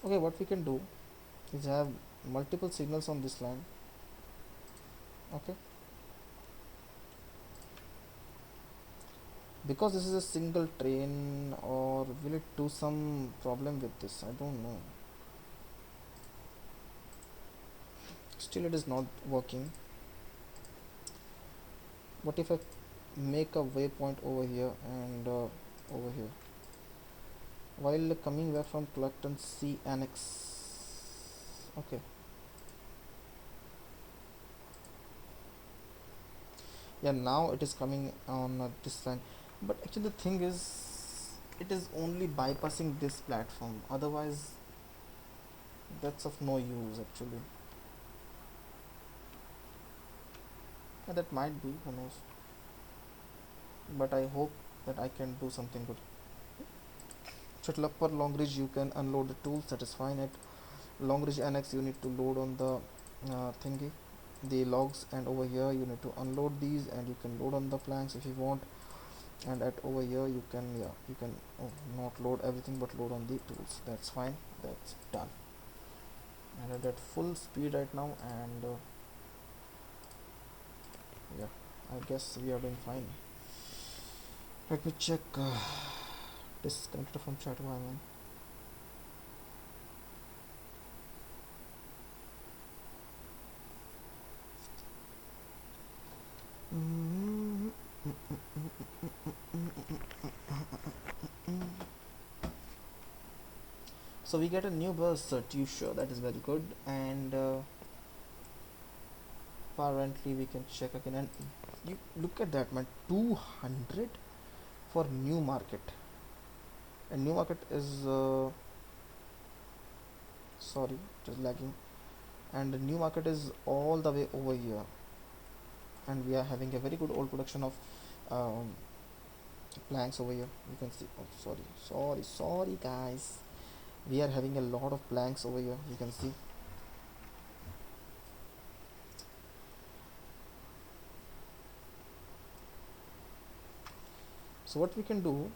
Okay, what we can do is have multiple signals on this line. Okay, because this is a single train, or will it do some problem with this? I don't know. Still it is not working. What if I make a waypoint over here and over here while coming back from Collectant C Annex? Okay, yeah, now it is coming on this line. But actually the thing is, it is only bypassing this platform, otherwise that's of no use actually. Yeah, that might be, who knows, but I hope that I can do something good. So at upper long ridge you can unload the tools, that is fine. At long ridge annex you need to load on the thingy, the logs, and over here you need to unload these, and you can load on the planks if you want. And at over here you can, yeah, you can, oh, not load everything but load on the tools, that's fine, that's done. And at full speed right now, and yeah, I guess we are doing fine. Let me check. Disconnected from chat, why man? So we get a new bus, you sure, that is very good. And apparently we can check again, and you look at that, man, 200 for new market. And new market is sorry, it is lagging. And the new market is all the way over here, and we are having a very good old production of um, planks over here. You can see, oh, sorry guys, we are having a lot of planks over here, you can see. So what we can do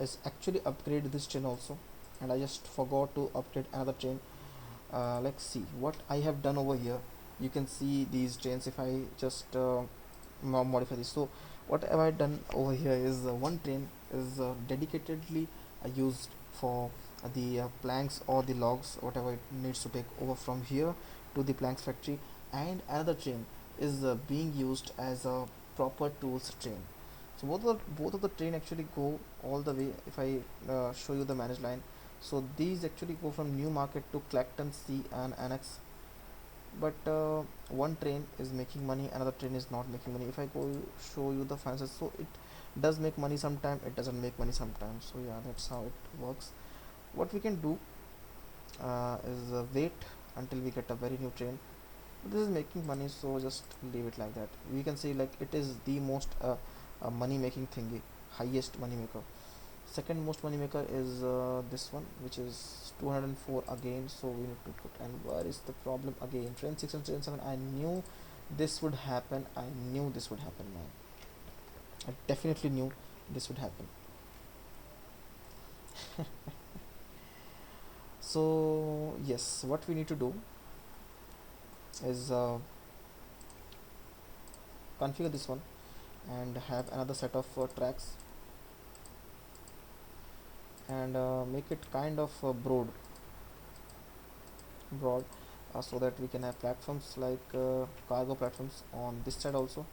is actually upgrade this train also, and I just forgot to upgrade another train. Let's see what I have done over here. You can see these trains if I just modify this. So what have I done over here is one train is dedicatedly used for the planks or the logs, whatever it needs to take over from here to the planks factory, and another train is being used as a proper tools train. So both of the train actually go all the way. If I show you the managed line, so these actually go from New Market to Clacton C and Annex. But one train is making money, another train is not making money. If I go show you the finances, so it does make money sometime, it doesn't make money sometimes. So yeah, that's how it works. What we can do is wait until we get a very new train. This is making money, so just leave it like that. We can say like it is the most money making thingy, highest money maker. Second most money maker is this one, which is 204 again. So we need to put, and where is the problem again? Train 6 and train 7. I knew this would happen. I knew this would happen, man. I definitely knew this would happen. So yes, what we need to do is configure this one and have another set of tracks, and make it kind of broad, so that we can have platforms like cargo platforms on this side also.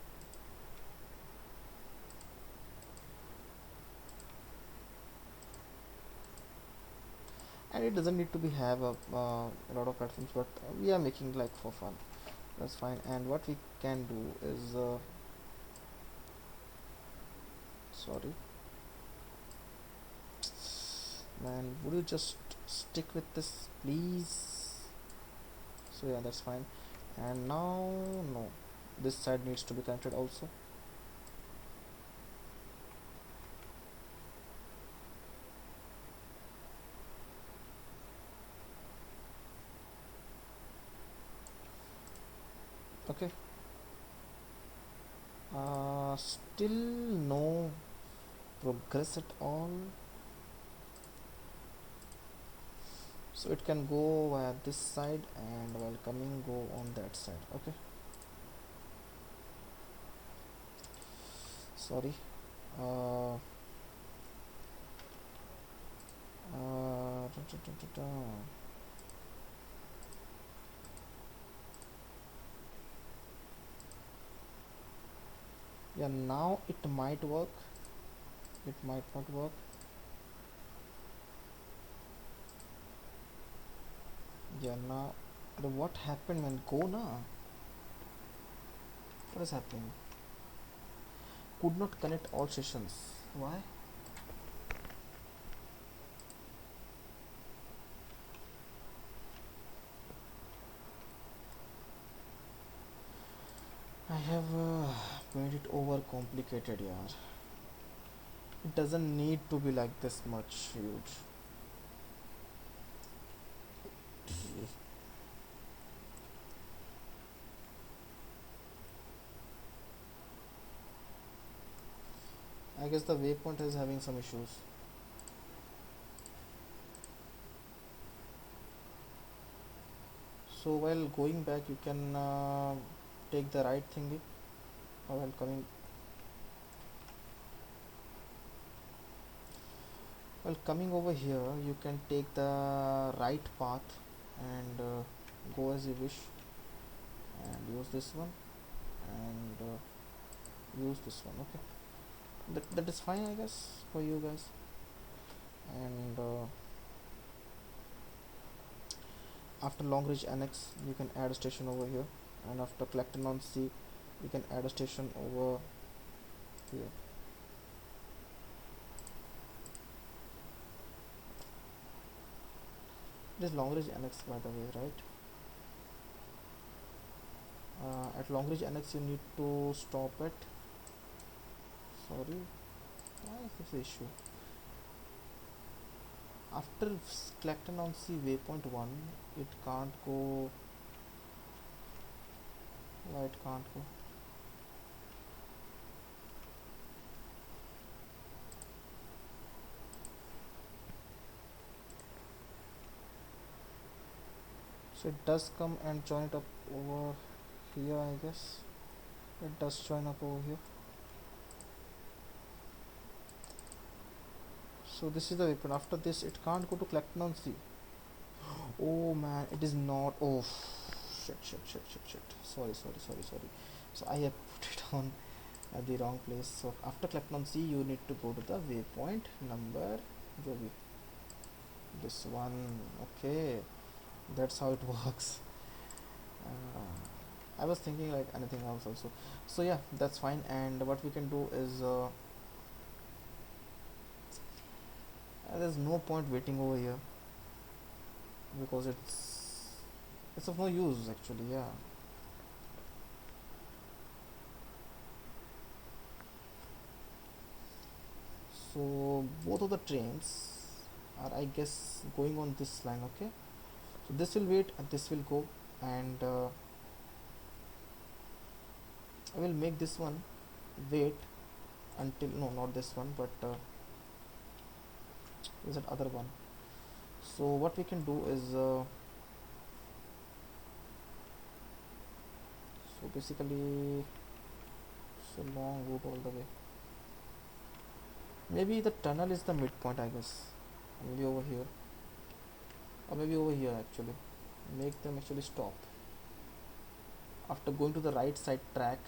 And it doesn't need to be have a lot of platforms, but we are making like for fun. That's fine. And what we can do is sorry, man, would you just stick with this please? So yeah, that's fine. And now, no, this side needs to be connected also. Okay. Still no progress at all. So it can go via this side, and while coming go on that side. Okay, sorry. uh, da, da, da, da, da. Yeah, now it might work, it might not work. Yeah, now what happened, man? Go now. What is happening? Could not connect all sessions. Why? I have made it over complicated, yeah. It doesn't need to be like this much huge. I guess the waypoint is having some issues. So while going back, you can take the right thingy. While coming over here, you can take the right path and go as you wish, and use this one, and use this one. Okay, that is fine, I guess, for you guys. And after Long Ridge Annex, you can add a station over here, and after Clacton on Sea, you can add a station over here. It is Long Ridge Annex, by the way, right? At Long Ridge Annex, you need to stop at. Sorry, why is this the issue? After Clacton on Sea waypoint 1, it can't go. Why it can't go? So it does come and join it up over here, I guess. It does join up over here. So this is the weapon. After this, it can't go to Clacton Sea. Oh man, it is not. Oh shit. Sorry. So I have put it on at the wrong place. So after Clacton Sea, you need to go to the waypoint number. जो भी this one. Okay, that's how it works. I was thinking like anything else also. So yeah, that's fine. And what we can do is there's no point waiting over here because it's of no use actually. Yeah. So both of the trains are, I guess, going on this line. Okay. So this will wait and this will go, and I will make this one wait until, no, not this one, but is that other one. So what we can do is so basically, so long route all the way. Maybe the tunnel is the midpoint, I guess. Maybe over here, or maybe over here actually. Make them actually stop. After going to the right side track,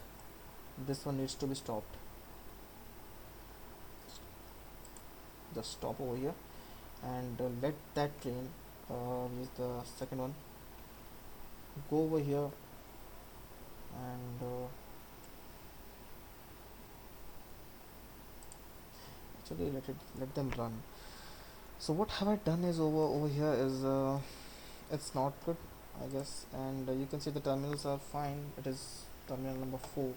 this one needs to be stopped. Just stop over here and let that train, is the second one, go over here and actually let them run. So what have I done is over here is it's not good, I guess, and you can see the terminals are fine. It is terminal number 4,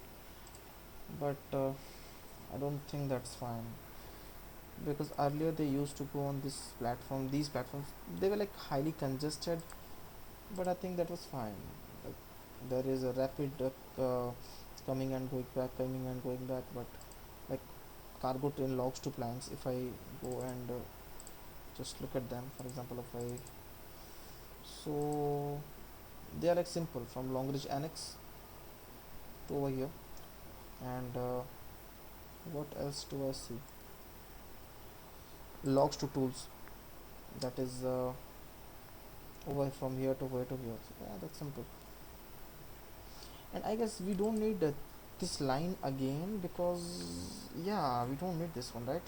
but I don't think that's fine because earlier they used to go on this platform. These platforms, they were like highly congested, but I think that was fine. Like there is a rapid coming and going back, coming and going back, but like cargo train logs to planks. If I go and just look at them, for example, if I, so they are like simple from Long Ridge Annex to over here, and what else do I see? Logs to tools, that is over from here to where to here. So, yeah, that's simple. And I guess we don't need this line again because, yeah, we don't need this one, right?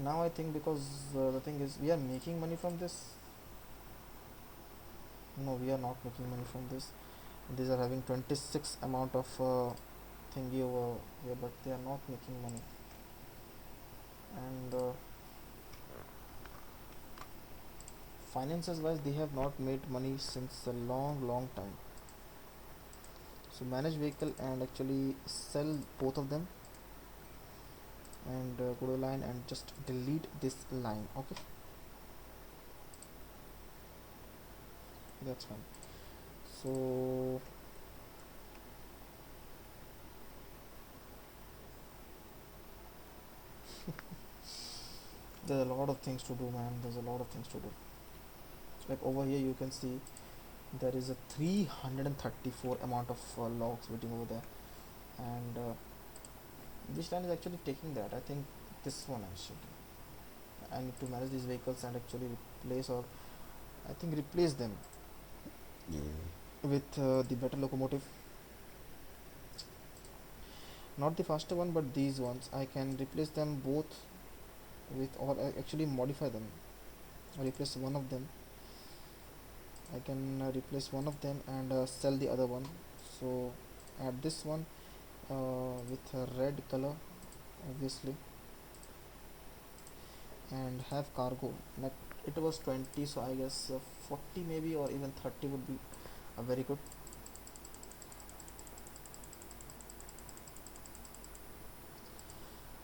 Now I think because the thing is we are making money from this. No, we are not making money from this. These are having 26 amount of thingy over here, but they are not making money. And finances wise, they have not made money since a long time. So manage vehicle and actually sell both of them, and go to line and just delete this line. Okay, that's fine. So there's a lot of things to do, man. There's a lot of things to do. Like over here you can see there is a 334 amount of logs waiting over there, and which line is actually taking that? I think this one actually. I need to manage these vehicles and actually replace, or I think replace them with the better locomotive, not the faster one but these ones. I can replace them both with, or actually modify them, replace one of them. I can replace one of them and sell the other one. So add this one with a red color, obviously, and have cargo. Like it was 20, so I guess 40 maybe, or even 30 would be very good.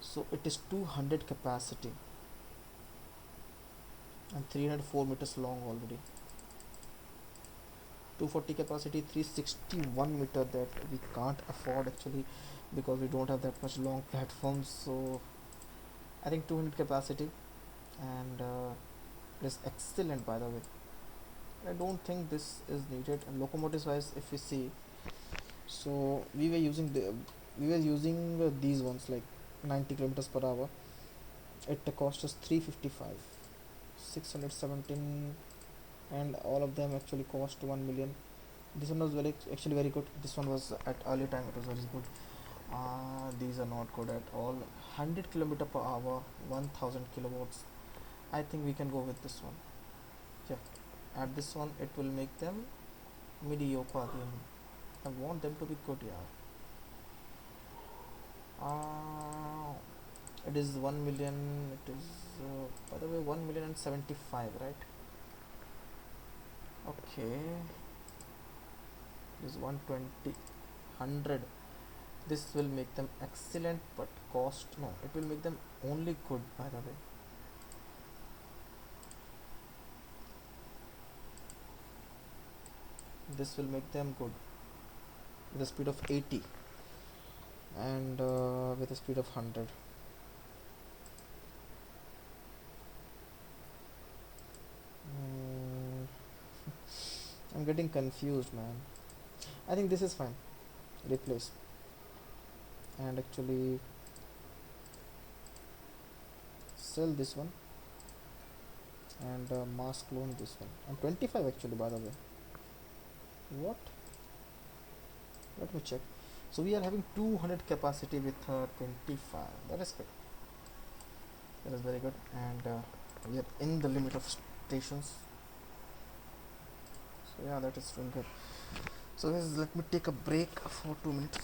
So it is 200 capacity and 304 meters long already. 240 capacity, 361 meter, that we can't afford actually because we don't have that much long platforms. So I think 200 capacity and it is excellent by the way. I don't think this is needed. And locomotives wise, if we see, so we were using these ones like 90 kilometers per hour. It cost us 355, 617, and all of them actually cost 1 million. This one was very actually very good. This one was at early time, it was very good. These are not good at all. 100 kilometer per hour, 1000 kilowatts. I think we can go with this one. Yeah, at this one it will make them mediocre again. I want them to be good. Yeah. It is 1 million. It is by the way 1 million and 75, right? Okay, it is 120, 100. This will make them excellent, but cost no. It will make them only good. By the way, this will make them good with a speed of 80 and with a speed of 100. Mm, I'm getting confused, man. I think this is fine. Replace and actually sell this one and mask clone this one. And 25 actually, by the way. What? Let me check. So we are having 200 capacity with 25. That is good. That is very good. And we are in the limit of stations. So yeah, that is doing good. So guys, let me take a break for 2 minutes.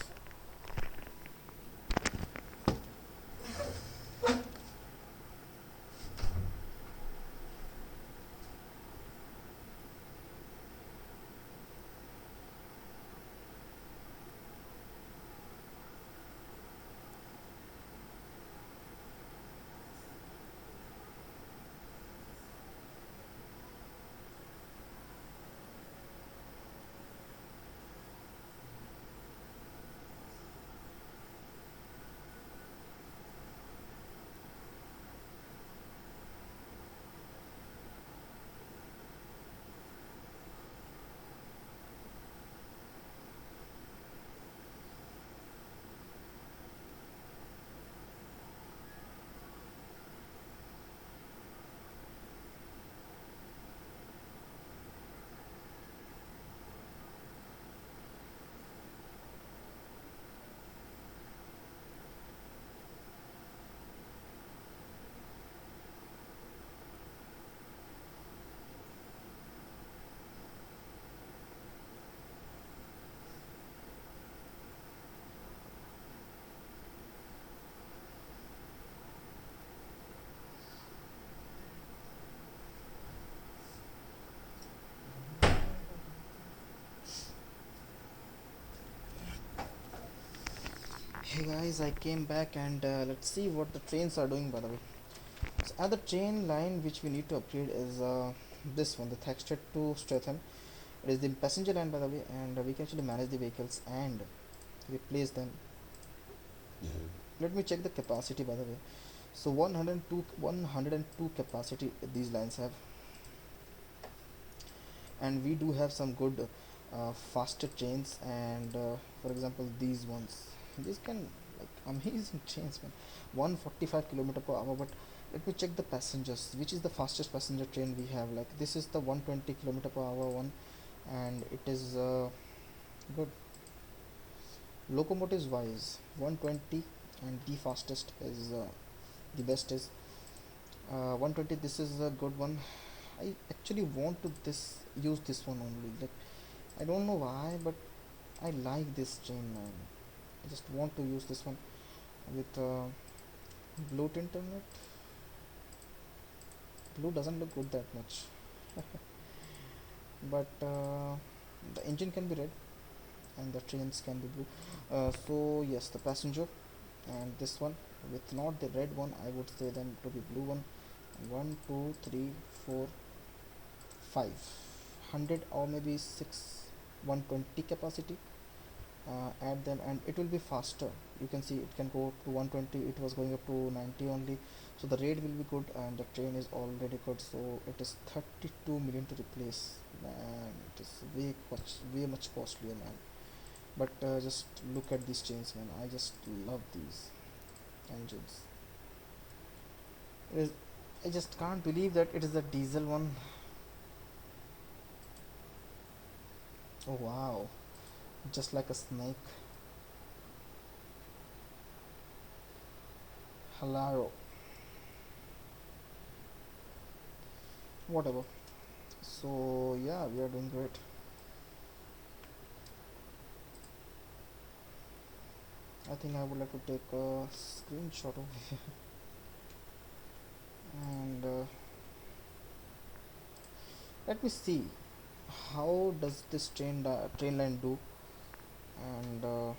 Hey guys, I came back and let's see what the trains are doing by the way. So other train line which we need to upgrade is this one, the Thaxted to Stratham. It is the passenger line by the way, and we can actually manage the vehicles and replace them. Let me check the capacity by the way. So 102 capacity these lines have, and we do have some good faster trains, and for example these ones, these can like amazing trains, man. 145 kilometer per hour. But let me check the passengers, which is the fastest passenger train we have. Like this is the 120 kilometer per hour one, and it is good. Locomotives wise, 120, and the fastest is the best is 120. This is a good one. I actually want to this use this one only. Like I don't know why, but I like this chain, man. I just want to use this one with Bluetooth internet. Blue doesn't look good that much, but the engine can be red and the trains can be blue. So yes, the passenger and this one with not the red one, I would say them to be blue one. One, two, three, four, 500 or maybe 6, 120 capacity. add them, and it will be faster. You can see it can go up to 120, it was going up to 90 only. So the rate will be good, and the train is already good. So it is 32 million to replace. Man, it is way much costlier, man. But just look at these chains, man. I just love these engines. It is, I just can't believe that it is a diesel one. Oh wow, just like a snake. Hello. Whatever. So yeah, we are doing great. I think I would like to take a screenshot of here and let me see how does this train line do. And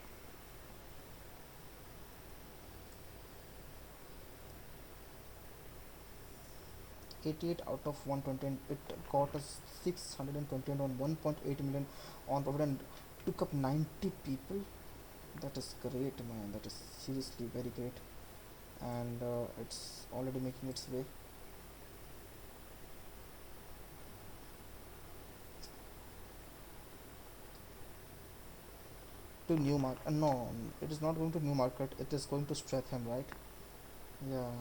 88 out of 120, and it got us 620 on 1.8 million on profit and took up 90 people. That is great, man. That is seriously very great. And it's already making its way to new market. No, it is not going to new market, it is going to Stratham, right? Yeah,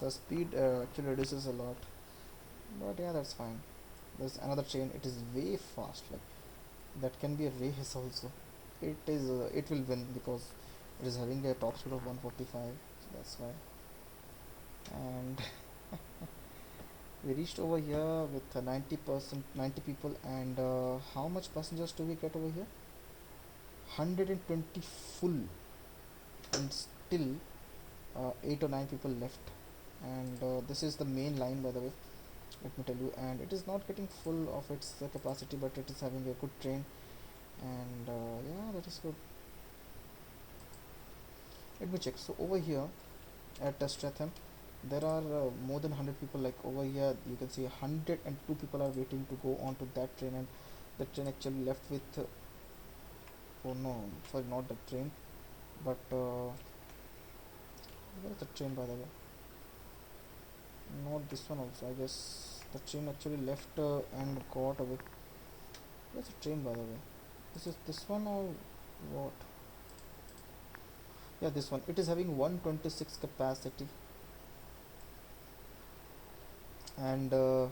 the speed actually reduces a lot, but yeah, that's fine. There's another train, it is way fast, like that can be a race also. It will win because it is having a top speed of 145, so that's why. And we reached over here with 90%, 90 people. And how much passengers do we get over here? 120 full, and still 8 or 9 people left. And this is the main line, by the way, let me tell you. And it is not getting full of its capacity, but it is having a good train. And yeah, that is good. Let me check. So over here at Stratham, there are more than 100 people. Like over here you can see 102 people are waiting to go on to that train. And the train actually left with oh no, sorry, not the train, but where is the train, by the way? Not this one also, I guess. The train actually left and got away. Where's the train, by the way? This is this one or what? Yeah, this one. It is having 126 capacity. And can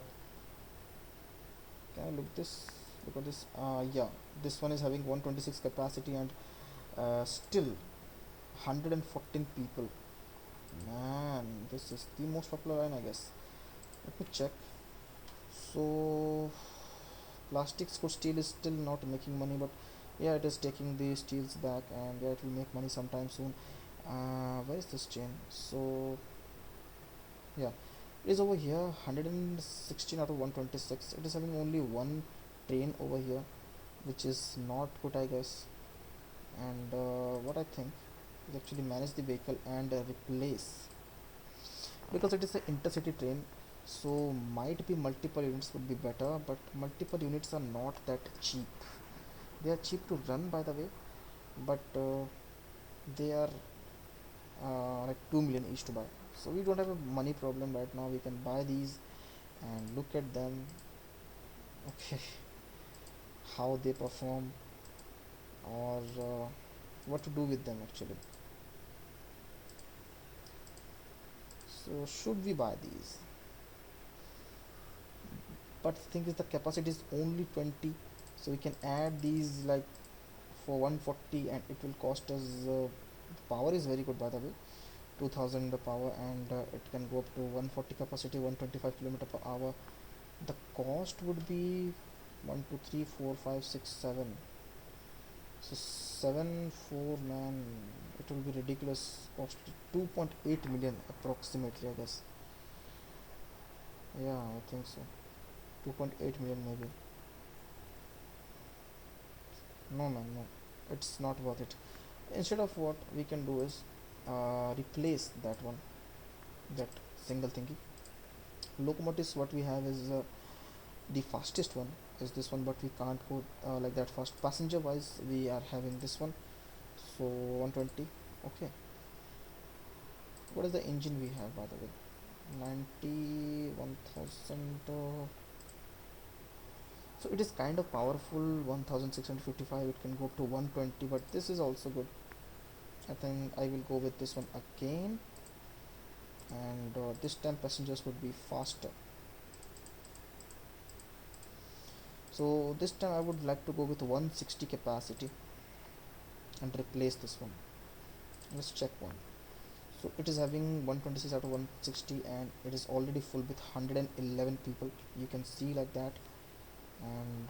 I look this? Look at this. Yeah, this one is having 126 capacity, and still 114 people. Man, this is the most popular line, I guess. Let me check. So plastics for steel is still not making money, but yeah, it is taking the steels back, and yeah, it will make money sometime soon. Where is this chain? So yeah, it is over here. 116 out of 126. It is having only one train over here, which is not good, I guess. And what I think is actually manage the vehicle and replace, because it is an intercity train. So might be multiple units would be better, but multiple units are not that cheap. They are cheap to run, by the way, but they are like 2 million each to buy. So we don't have a money problem right now. We can buy these and look at them. Okay, how they perform, or what to do with them actually. So should we buy these? But the thing is, the capacity is only 20, so we can add these like for 140, and it will cost us power is very good, by the way, 2000 power. And it can go up to 140 capacity, 125 kilometer per hour. The cost would be 1 2 3 4 5 6 7. So 7 4, man, it will be ridiculous cost. 2.8 million approximately, I guess. Yeah, I think so. 2.8 million maybe. No, man, no, it's not worth it. Instead of, what we can do is replace that one, that single thingy, Locomotives what we have is the fastest one is this one, but we can't go like that fast. Passenger wise we are having this one, so 120. Okay, what is the engine we have by the way? 91,000. So it is kind of powerful, 1655. It can go to 120, but this is also good. I think I will go with this one again, and this time passengers would be faster. So this time I would like to go with 160 capacity and replace this one. Let's check one. So it is having 126 out of 160, and it is already full with 111 people. You can see like that. And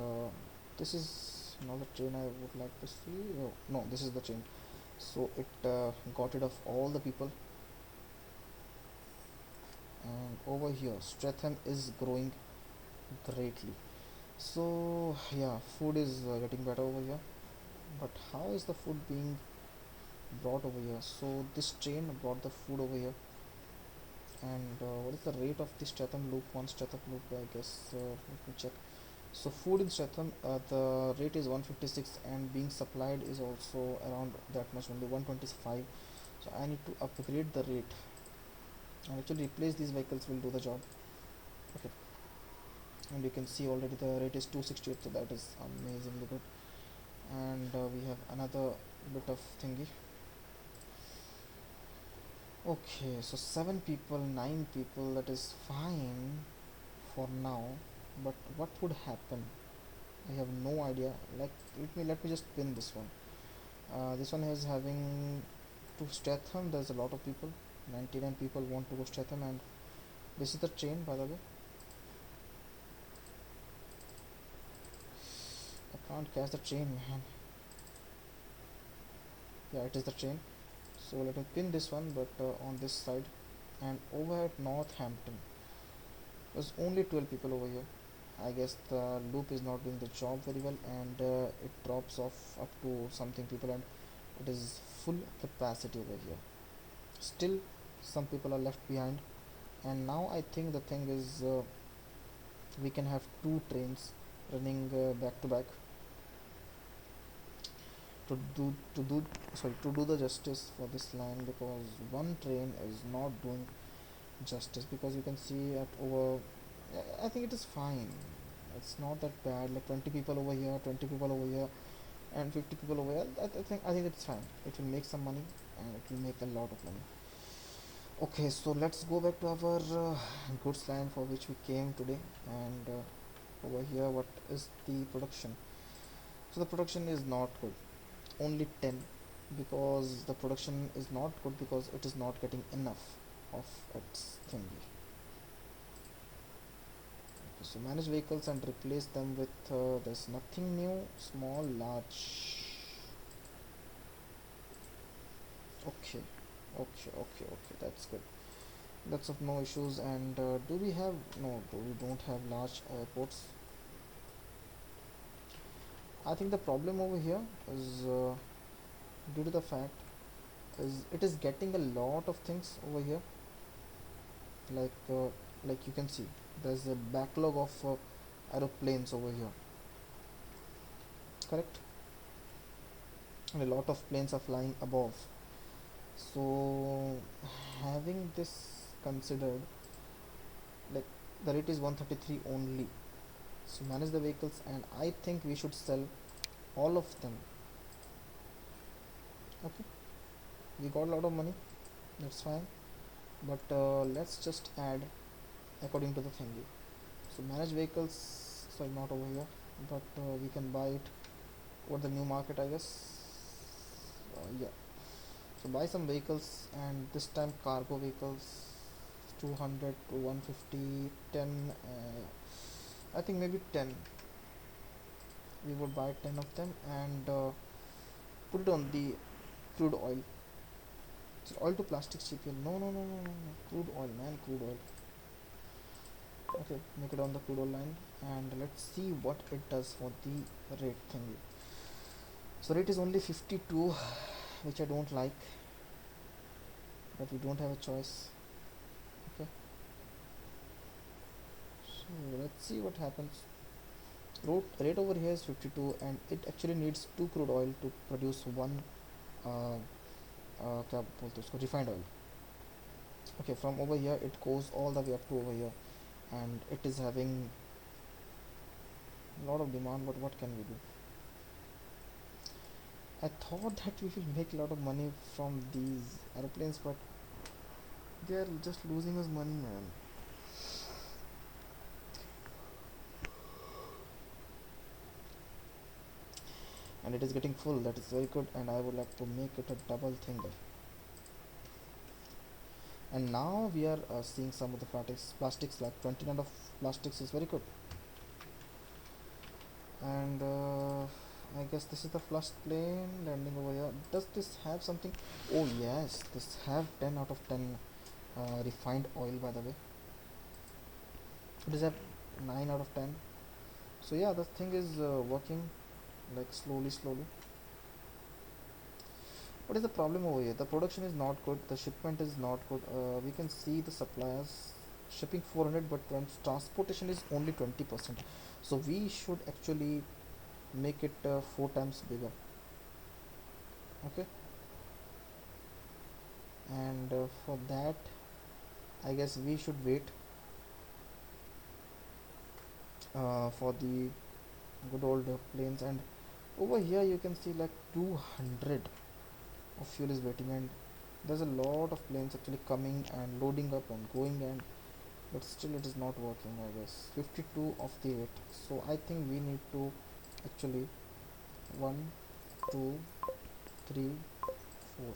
this is not the train I would like to see. Oh, no, this is the train. So it got rid of all the people. And over here Stratham is growing greatly. So yeah, food is getting better over here. But how is the food being brought over here? So this train brought the food over here. And what is the rate of the Stratham loop? One Stratham loop, I guess. Let me check. So food in Stratham, the rate is 156, and being supplied is also around that much only, 125. So I need to upgrade the rate and actually replace these vehicles will do the job. Okay, and you can see already the rate is 268, so that is amazingly good. And we have another bit of thingy. Okay, so 7 people, 9 people, that is fine for now. But what would happen? I have no idea. Like, let me just pin this one. This one is having to Stratham. There's a lot of people. 99 people want to go Stratham, and this is the train, by the way. I can't catch the train, man. Yeah, it is the train. So let me pin this one, but on this side. And over at Northampton, there's only 12 people over here. I guess the loop is not doing the job very well, and it drops off up to something people, and it is full capacity over here. Still, some people are left behind, and now I think the thing is we can have two trains running back to back to do the justice for this line, because one train is not doing justice. Because you can see at over, I think it is fine. It's not that bad. Like 20 people over here, 20 people over here, and 50 people over here. I think it's fine. It will make some money, and it will make a lot of money. Okay, so let's go back to our goods line for which we came today. And over here, what is the production? So the production is not good. Only 10, because the production is not good because it is not getting enough of its thingy. Okay, so manage vehicles and replace them with there's nothing new. Small, large. Okay, okay, that's good. That's of no issues. And do we have, no, we don't have large airports. I think the problem over here is due to the fact is it is getting a lot of things over here. Like you can see there's a backlog of aeroplanes over here, correct? And a lot of planes are flying above. So having this considered, like, the rate is 133 only. So manage the vehicles, and I think we should sell all of them. Okay, we got a lot of money, that's fine. But let's just add according to the thingy. So manage vehicles, sorry, not over here, but we can buy it over the new market, I guess. Yeah, so buy some vehicles, and this time cargo vehicles, 200 to 150, 10, I think maybe 10. We would buy 10 of them, and put it on the crude oil. So oil to plastic CPL, no, crude oil, man, crude oil. Okay, make it on the crude oil line, and let's see what it does for the rate thingy. So rate is only 52, which I don't like, but we don't have a choice. Okay, So let's see what happens. Rate over here is 52, and it actually needs 2 crude oil to produce one uh, क्या बोलते हैं उसको, refined oil. Okay, from over here it goes all the way up to over here, and it is having a lot of demand, but what can we do? I thought that we will make a lot of money from these airplanes, but they are just losing us money, man. And it is getting full, that is very good, and I would like to make it a double thing there. And now we are seeing some of the plastics like 29 of plastics is very good. And I guess this is the first plane landing over here. Does this have something? Oh yes, this have 10 out of 10 refined oil, by the way. It is a 9 out of 10. So yeah, the thing is working like slowly. What is the problem over here? The production is not good, the shipment is not good. We can see the suppliers shipping 400, but transportation is only 20%. So we should actually make it 4 times bigger. Okay, and for that I guess we should wait for the good old planes. And over here you can see like 200 of fuel is waiting, and there's a lot of planes actually coming and loading up and going, and but still it is not working. I guess 52 of the 8. So I think we need to actually 1 2 3 4,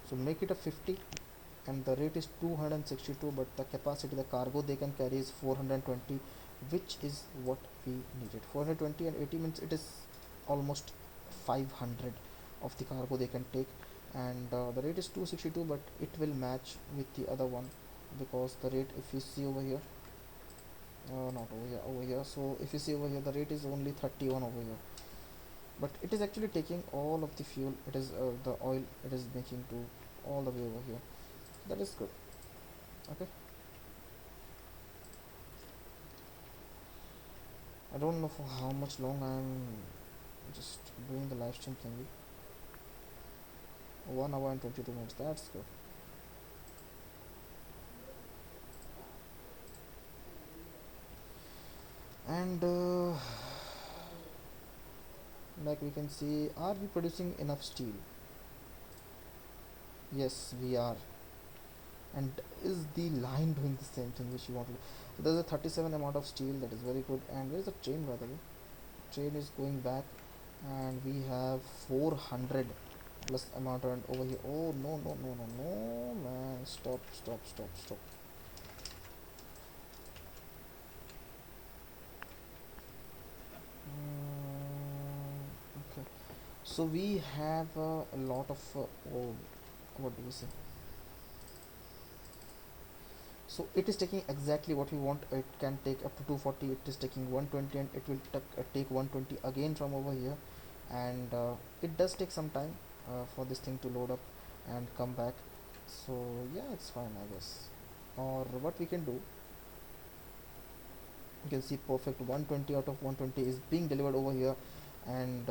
so make it a 50, and the rate is 262, but the capacity, the cargo they can carry is 420, which is what we needed. 420 and 80 means it is almost 500 of the cargo they can take. And the rate is 262, but it will match with the other one, because the rate, if you see over here, not over here, over here, so if you see over here, the rate is only 31 over here, but it is actually taking all of the fuel, it is the oil it is making to all the way over here. That is good. Okay, I don't know for how much long I'm just doing the live stream thingy. 1 hour and 22 minutes, that's good. And like we can see, are we producing enough steel? Yes, we are. And is the line doing the same thing which you want to do? So there's a 37 amount of steel, that is very good. And where's the train, by the way? Train is going back, and we have 400 plus amount, and over here, oh no man, stop. Okay, so we have a lot of oh, what do we say, so it is taking exactly what we want. It can take up to 240, it is taking 120, and it will take 120 again from over here. And it does take some time for this thing to load up and come back. So yeah, it's fine, I guess. Or what we can do, you can see perfect 120 out of 120 is being delivered over here. And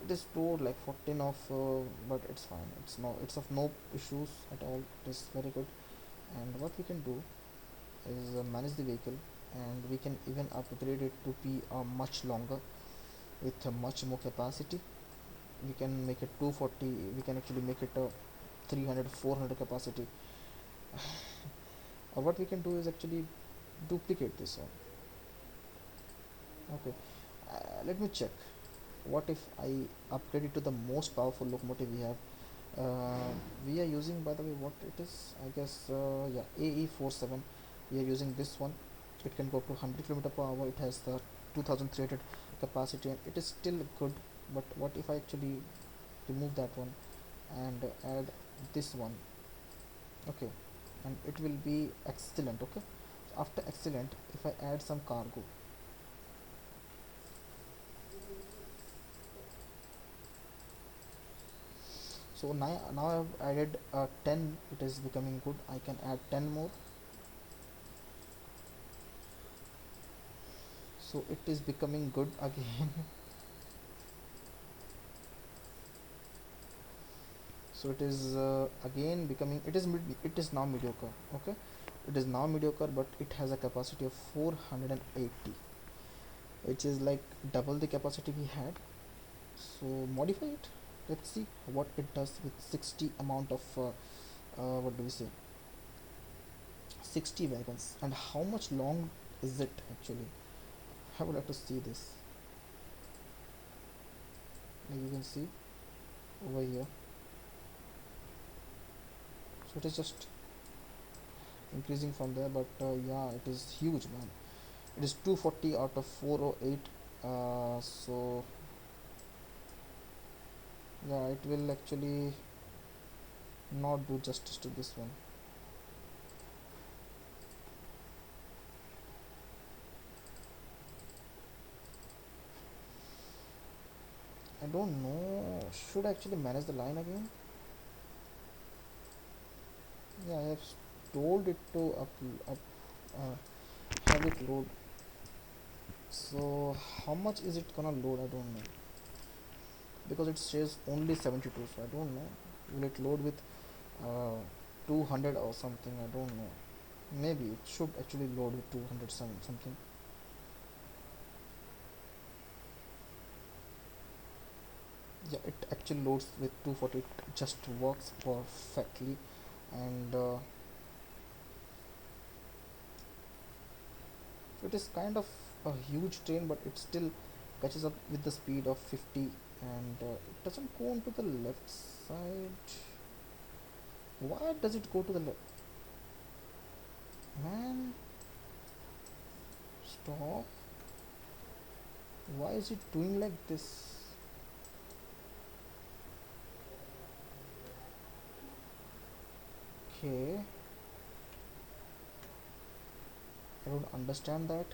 it is stored like 14 of but it's fine, it's of no issues at all, it is very good. And what we can do is manage the vehicle, and we can even upgrade it to be much longer with much more capacity. We can make it 240, we can actually make it 300 400 capacity. Or what we can do is actually duplicate this one. Okay, let me check. What if I upgrade it to the most powerful locomotive we have? We are using, by the way, what it is, I guess, yeah, AE47. We are using this one. It can go up to 100 km per hour. It has the 2300 capacity, and it is still good. But what if I actually remove that one and add this one? Okay, and it will be excellent. Okay, after excellent, if I add some cargo, so now I've added 10, it is becoming good. I can add 10 more. So it is becoming good again. So it is again becoming, it is now mediocre. Okay, it is now mediocre, but it has a capacity of 480, which is like double the capacity we had. So modify it. Let's see what it does with 60 amount of what do we say, 60 wagons, and how much long is it actually. I would like to see this. Like you can see over here, so it is just increasing from there, but yeah, it is huge, man. It is 240 out of 408. So yeah, it will actually not do justice to this one. I don't know, should I actually manage the line again? Yeah, I have told it to up uh, have it load. So how much is it gonna load? I don't know, because it says only 72, so I don't know. Will it load with uh, 200 or something? I don't know. Maybe it should actually load with 200 something. Yeah, it actually loads with 240. It just works perfectly. And it is kind of a huge train, but it still catches up with the speed of 50. And it doesn't go onto the left side. Why does it go to the left? Man, stop. Why is it doing like this? Okay, I don't understand that,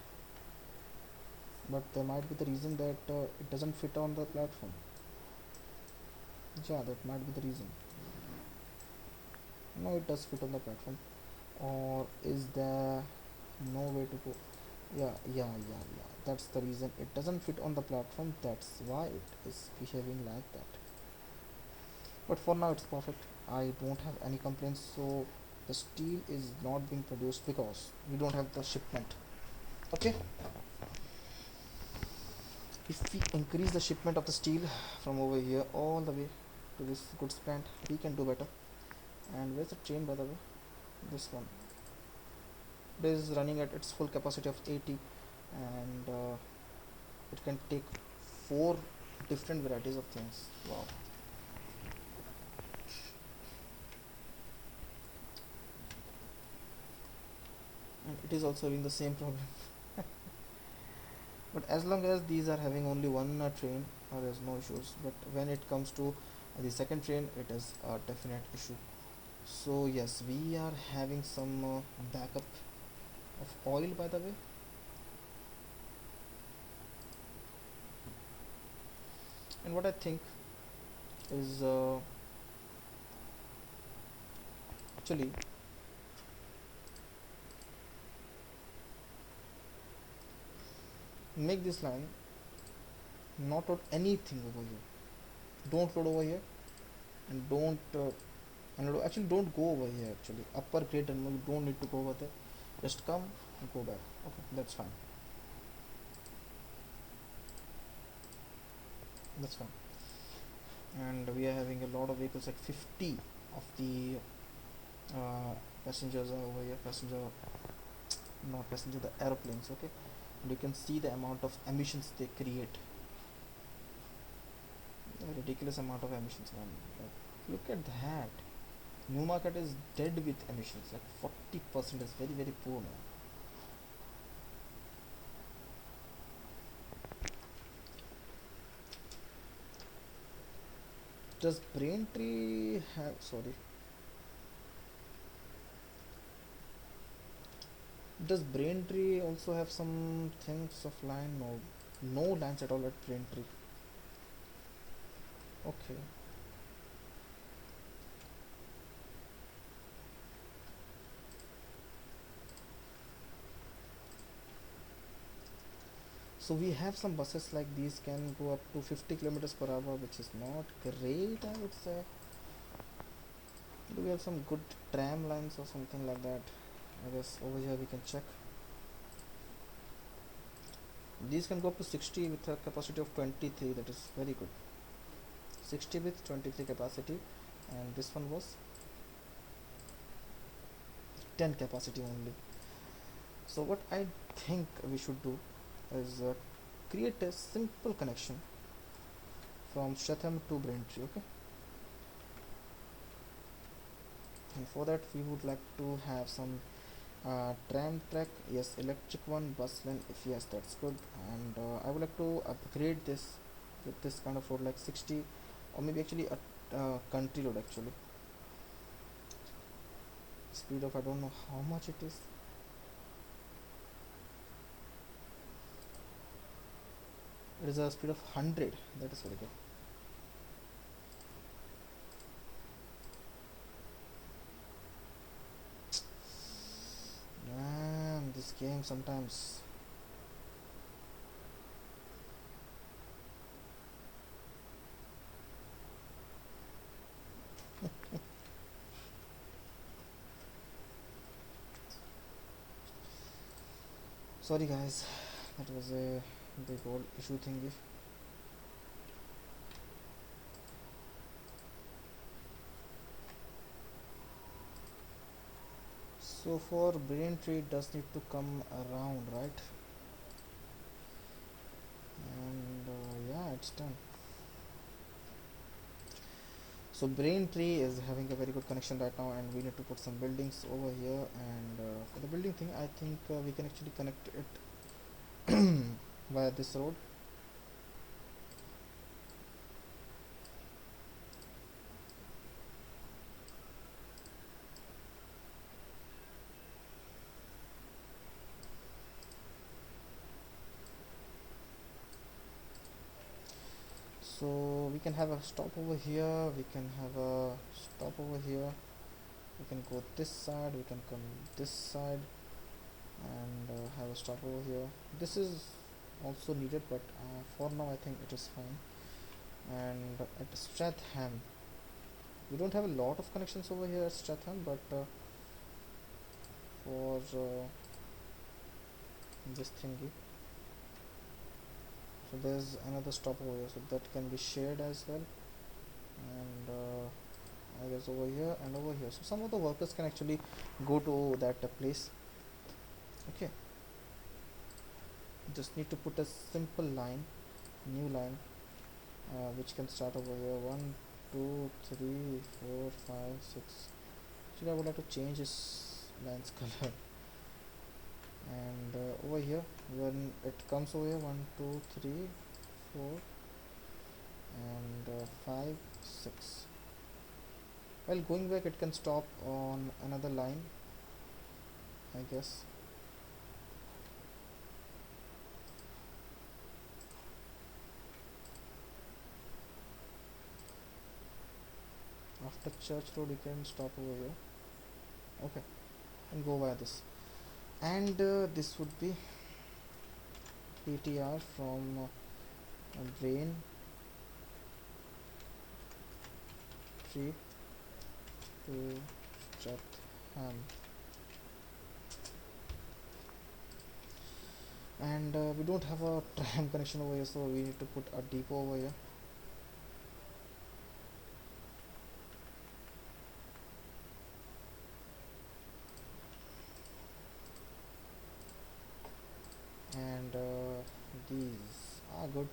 but there might be the reason that it doesn't fit on the platform. Yeah, that might be the reason. No, it does fit on the platform. Or is there no way to go? Yeah, that's the reason it doesn't fit on the platform. That's why it is behaving like that. But for now it's perfect. I don't have any complaints. So the steel is not being produced because we don't have the shipment. Okay, if we increase the shipment of the steel from over here all the way to this goods plant, we can do better. And where's the train, by the way? This one. It is running at its full capacity of 80, and it can take four different varieties of things. Wow. And it is also having the same problem. But as long as these are having only one train, there's no issues. But when it comes to the second train, it is a definite issue. So yes, we are having some backup of oil, by the way. And what I think is actually make this line not load anything over here. Don't load over here, and don't actually don't go over here. Actually, upper grade, and you don't need to go over there. Just come and go back. Okay, that's fine. That's fine. And we are having a lot of vehicles, like 50 of the passengers are over here. Passenger, not passenger, the aeroplanes. Okay, and you can see the amount of emissions they create. A ridiculous amount of emissions, man. Like, look at that. New market is dead with emissions. Like 40% is very very poor, man. Does Braintree have? Sorry. Does Braintree also have some things of line? No, no lines at all at Braintree. Okay. So we have some buses like these can go up to 50 kilometers per hour, which is not great, I would say. Do we have some good tram lines or something like that? I guess over here we can check. These can go up to 60 with a capacity of 23. That is very good. 60 with 23 capacity, and this one was 10 capacity only. So what I think we should do is create a simple connection from Chatham to Braintree. Okay, and for that we would like to have some tram track, yes, electric one, bus lane, if yes, that's good. And I would like to upgrade this with this kind of road like 60, or maybe actually a country road actually. Speed of I don't know how much it is. It is a speed of 100. That is very good. Man, this game sometimes. Sorry guys, that was a big old issue thingy. So for Braintree it does need to come around, right? And yeah, it's done. So Braintree is having a very good connection right now, and we need to put some buildings over here. And for the building thing, I think we can actually connect it via this road. So we can have a stop over here, we can have a stop over here, we can go this side, we can come this side, and have a stop over here. This is also needed, but for now I think it is fine. And at Stratham, we don't have a lot of connections over here at Stratham, but for this thingy, so there's another stop over here, so that can be shared as well. And I guess over here and over here, so some of the workers can actually go to that place. Okay, just need to put a simple line, new line, which can start over here. 1 2 3 4 5 6. Actually I would like to change this line's color. And over here when it comes over here, 1 2 3 4 and 5 6, while going back it can stop on another line, I guess. After Church Road you can stop over here. Okay, and go via this. And this would be PTR from Brain Tree to Stratham. And we don't have a tram connection over here, so we need to put a depot over here. And these are good.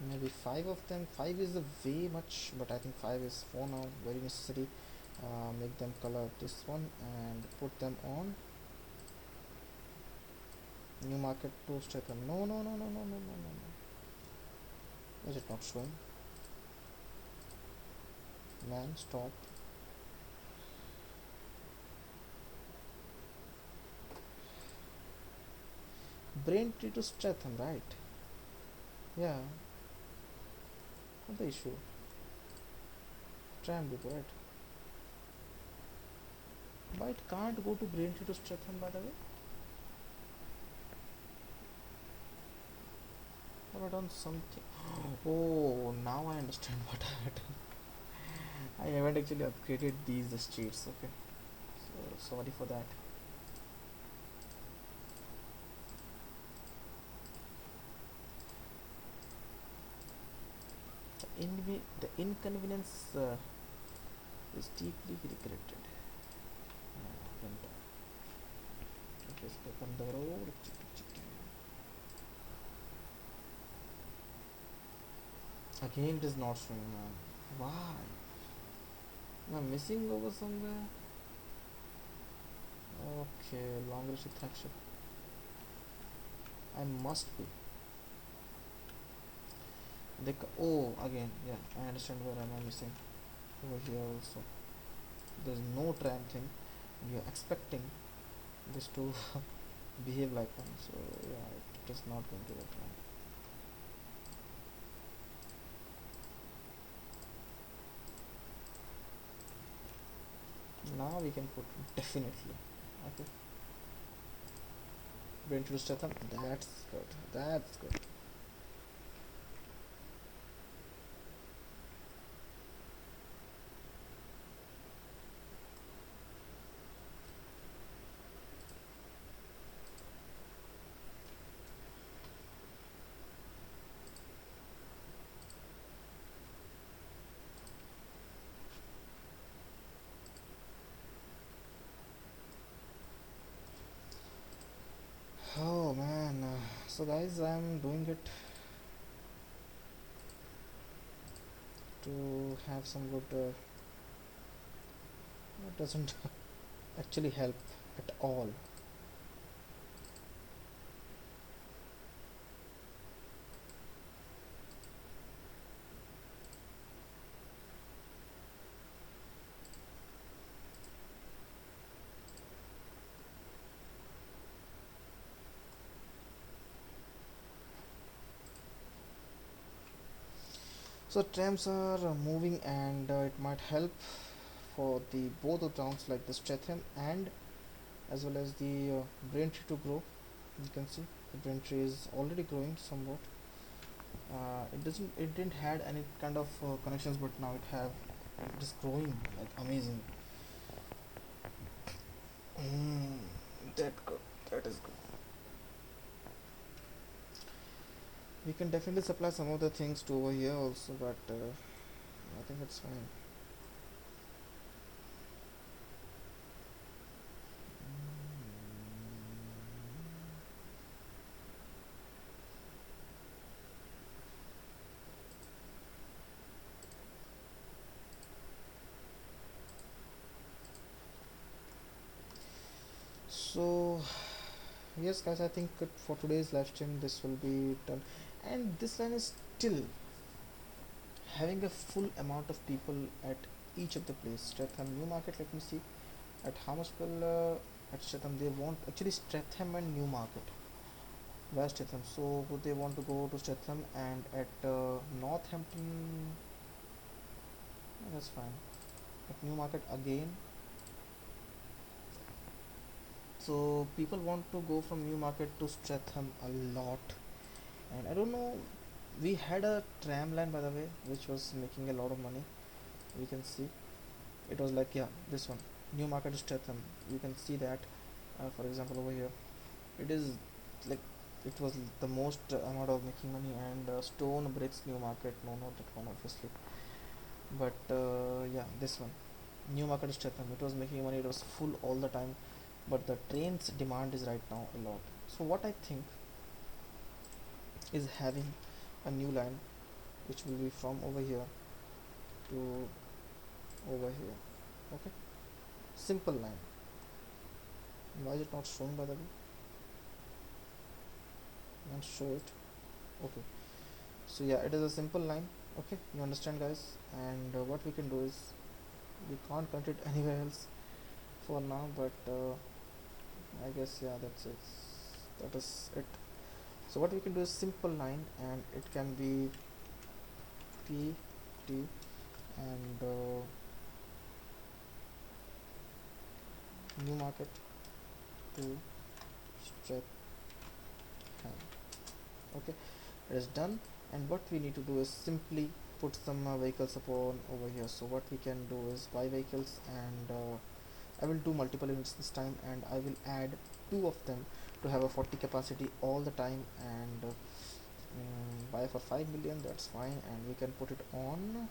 Maybe 5 of them. 5 is a way much, but I think 5 is for now very necessary. Make them color this one and put them on New Market to Stratham. No, no, no, no, no, no, no, no, no. Is it not showing? Man, stop. Braintree to Stratham, right? Yeah. What the issue? Tram depot, right? But it can't go to Braintree to Stratham, by the way. have I done something? Oh, now I understand what I have done. I haven't actually upgraded these streets. Okay, so sorry for that. The inconvenience is deeply regretted. Went just on the road. Again, it is not showing, man. Why? Am I missing over somewhere? Okay, long restrict action. I must be. Oh, again, yeah, I understand where am I missing. Over here also. There's no tram thing. You're expecting this to behave like one, so yeah, it is not going to work now. Now we can put definitely. Okay. Brain to Statham. That's good. That's good. Oh man. So guys, I'm doing it to have some good. It doesn't actually help at all. So trams are moving, and it might help for the both the towns like the Streatham and as well as the Braintree to grow. You can see the Braintree is already growing somewhat. It didn't had any kind of connections, but now it is growing like amazing. Mm, that good. That is good. We can definitely supply some of the things to over here also, but I think it's fine. So yes, guys, I think for today's live stream this will be done, and this line is still having a full amount of people at each of the place. Streatham New Market. Let me see at how much people at Streatham they want. Actually, Streatham and New Market. Where Streatham? So they want to go to Streatham, and at Northampton. That's fine. At New Market again. So people want to go from New Market to Streatham a lot, and I don't know. We had a tram line by the way, which was making a lot of money. We can see it was like, yeah, this one, New Market to Streatham. You can see that. For example, over here, it is like it was the most amount of making money, and Stone Bricks New Market. No, not that one, obviously. But yeah, this one, New Market to Streatham. It was making money. It was full all the time, but the train's demand is right now a lot. So what I think is having a new line which will be from over here to over here. Okay, simple line. Why is it not shown by the way? Not show it. Okay, so yeah, it is a simple line. Okay, you understand guys, and what we can do is we can't connect it anywhere else for now, but I guess yeah, that's it. That is it. So what we can do is simple line, and it can be P T and New Market to Streatham. Okay, it is done. And what we need to do is simply put some vehicles upon over here. So what we can do is buy vehicles, and I will do multiple units this time, and I will add two of them to have a 40 capacity all the time. And buy for 5 million, that's fine. And we can put it on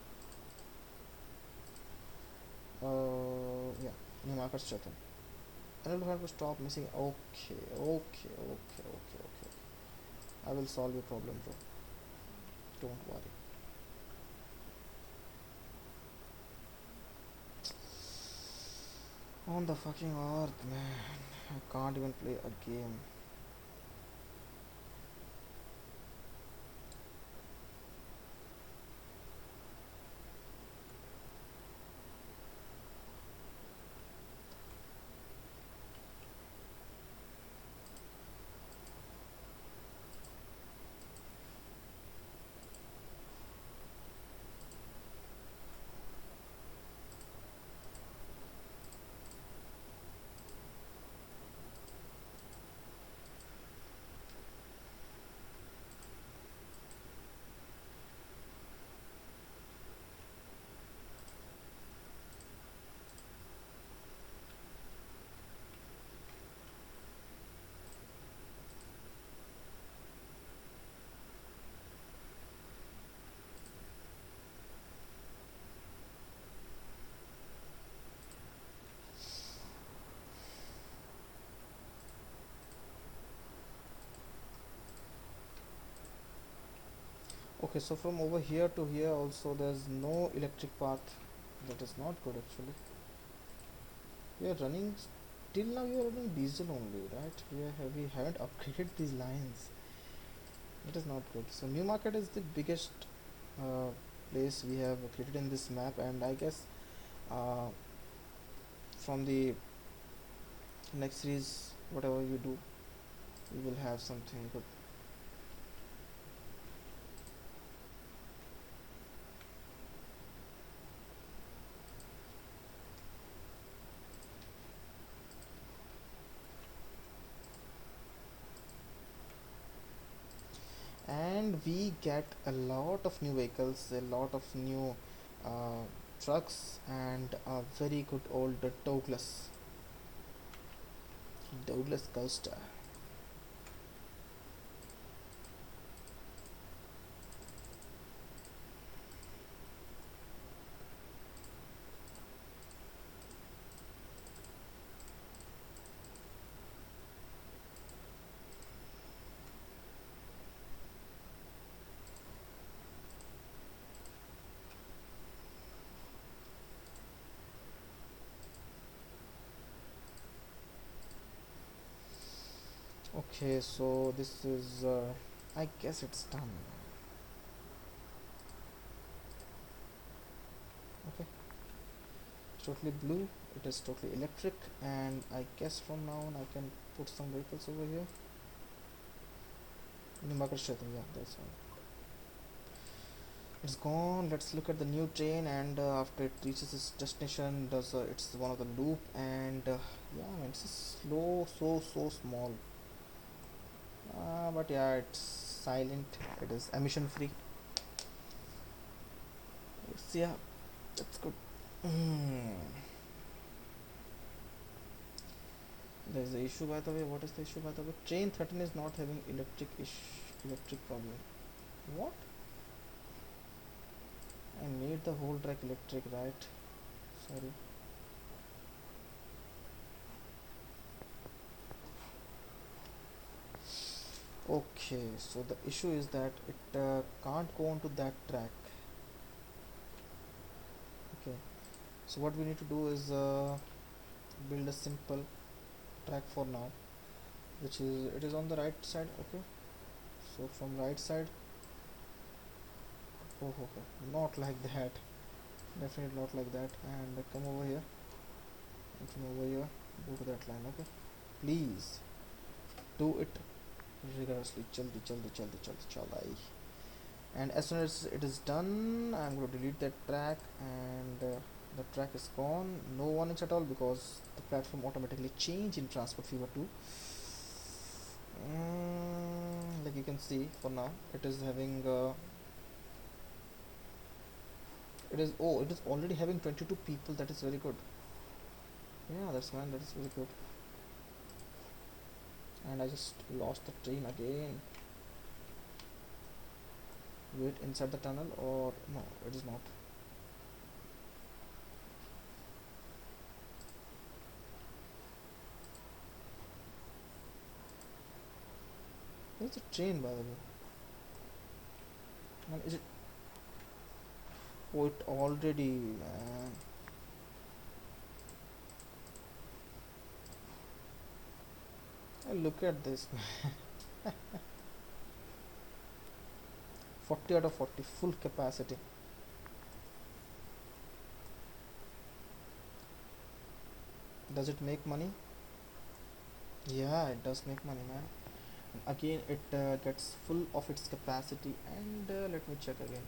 yeah, new market Chetan. And we'll have to stop missing. Okay. I will solve your problem, bro. Don't worry. On the fucking earth, man. I can't even play a game. Okay, so from over here to here also there's no electric path. That is not good actually. We are running till now. We are running diesel only, right? We haven't upgraded these lines. It is not good. So new market is the biggest uh, place we have created in this map, and I guess uh, from the next series, whatever you do, you will have something good. And we get a lot of new vehicles, a lot of new uh, trucks, and a very good old Douglas Coaster. Okay, so this is I guess it's done. Okay, it's totally blue, it is totally electric, and I guess from now on I can put some vehicles over here. Yeah, that's fine. It's gone. Let's look at the new train, and after it reaches its destination, does it's one of the loop, and yeah, man, it's slow, so small. But yeah, it's silent. It is emission free. It's, yeah, that's good. Mm. There's the issue, by the way. What is the issue, by the way? Train 13 is not having electric problem. What? I made the whole track electric, right? Sorry. Okay, so the issue is that it can't go onto that track. Okay, so what we need to do is build a simple track for now, which is it is on the right side. Okay, so from right side. Oh, not like that. Definitely not like that. And come over here, and from over here go to that line. Okay, please do it rigorously. Jaldi. And as soon as it is done, I'm going to delete that track, and the track is gone. No warnings at all, because the platform automatically changed in transport fever 2. like you can see for now it is having it is already having 22 people. That is very good. Yeah, that is very good. And I just lost the train again. Wait inside the tunnel, or no, it is not. There's a train, by the way. And is it? Oh, it already, man. Look at this. 40 out of 40, full capacity. Does it make money? Yeah, it does make money, man. And again, it gets full of its capacity. And let me check again.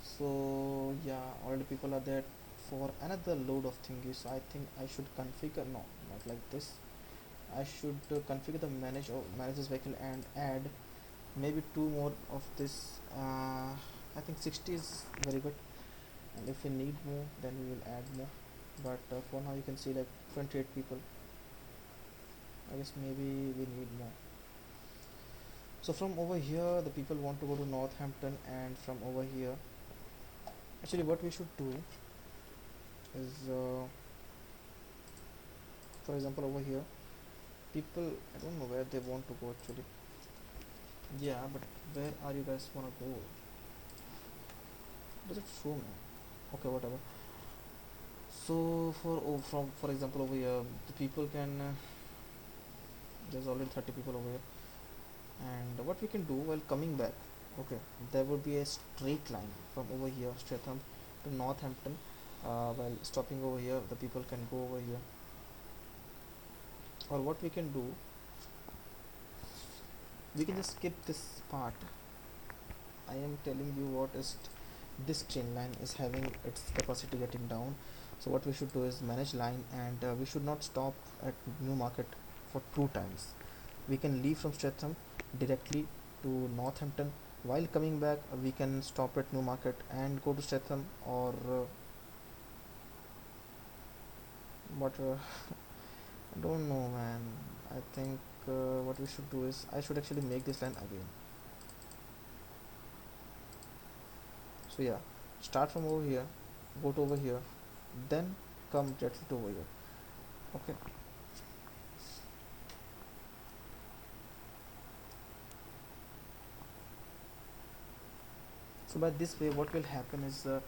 So yeah, already people are there for another load of thingies. So I think I should configure. No, not like this. I should configure the manage this vehicle and add maybe two more of this. I think 60 is very good, and if we need more then we will add more, but for now you can see like 28 people. I guess maybe we need more. So from over here the people want to go to Northampton, and from over here actually what we should do is for example over here people, I don't know where they want to go actually. Yeah, but where are you guys wanna go? Does it show me? Okay, whatever. So from for example over here the people can there's already 30 people over here, and what we can do while coming back, okay, there would be a straight line from over here Streatham to Northampton. While stopping over here the people can go over here, or what we can do, we can just skip this part. I am telling you what is this train line is having its capacity getting down. So what we should do is manage line, and we should not stop at Newmarket for two times. We can leave from Streatham directly to Northampton. While coming back we can stop at Newmarket and go to Streatham, or but I don't know, man. I think what we should do is I should actually make this line again. So yeah, start from over here, go to over here, then come directly to over here. Okay. So by this way what will happen is the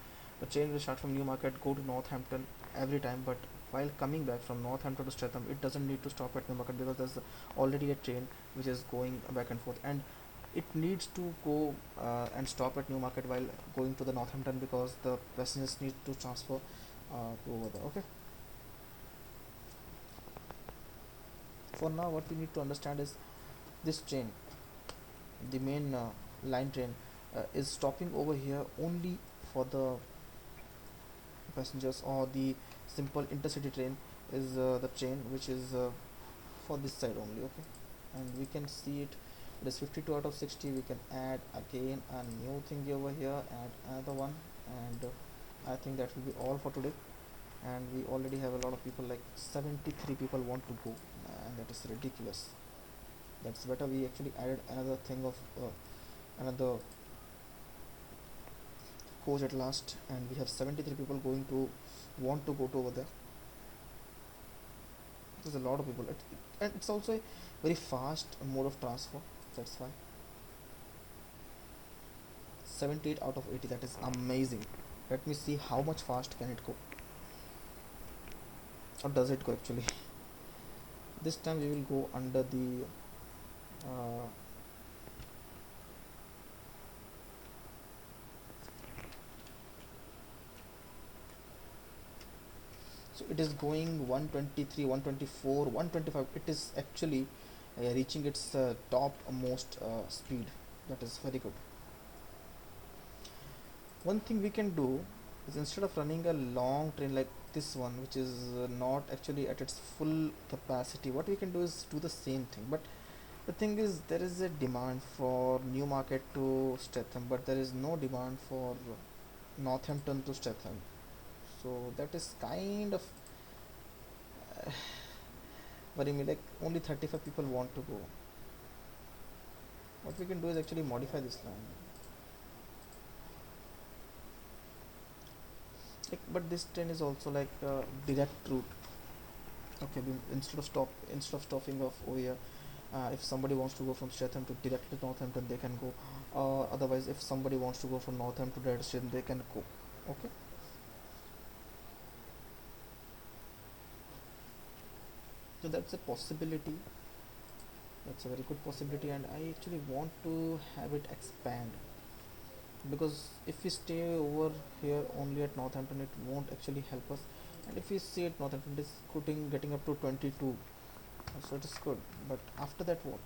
train will start from Newmarket, go to Northampton every time, but while coming back from Northampton to Streatham it doesn't need to stop at Newmarket because there's already a train which is going back and forth, and it needs to go and stop at Newmarket while going to the Northampton because the passengers need to transfer to over there. Okay. For now what we need to understand is this train, the main line train, is stopping over here only for the passengers, or the simple intercity train is the train which is for this side only. Okay. And we can see it, it is 52 out of 60. We can add again a new thing over here, add another one, and I think that will be all for today. And we already have a lot of people, like 73 people want to go, and that is ridiculous. That's better we actually added another thing of another coach at last, and we have 73 people going to want to go to over there. There's a lot of people, and it's also a very fast mode of transfer. That's why 78 out of 80, that is amazing. Let me see how much fast can it go, or does it go actually. This time we will go under the uh, so it is going 123, 124, 125. It is actually reaching its top most speed. That is very good. One thing we can do is, instead of running a long train like this one which is not actually at its full capacity, what we can do is do the same thing, but The thing is, there is a demand for Newmarket to Streatham, but there is no demand for Northampton to Streatham. So that is kind of worry me. Like only 35 people want to go. What we can do is actually modify this line. Like, but this train is also like a direct route. Okay, instead of stopping off over here, if somebody wants to go from Streatham to directly Northampton, they can go. Otherwise, if somebody wants to go from Northampton to Streatham, they can go. Okay, so that's a possibility. That's a very good possibility, and I actually want to have it expand, because if we stay over here only at Northampton, it won't actually help us. And if we see at Northampton, it is getting up to 22, so it is good. But after that, what?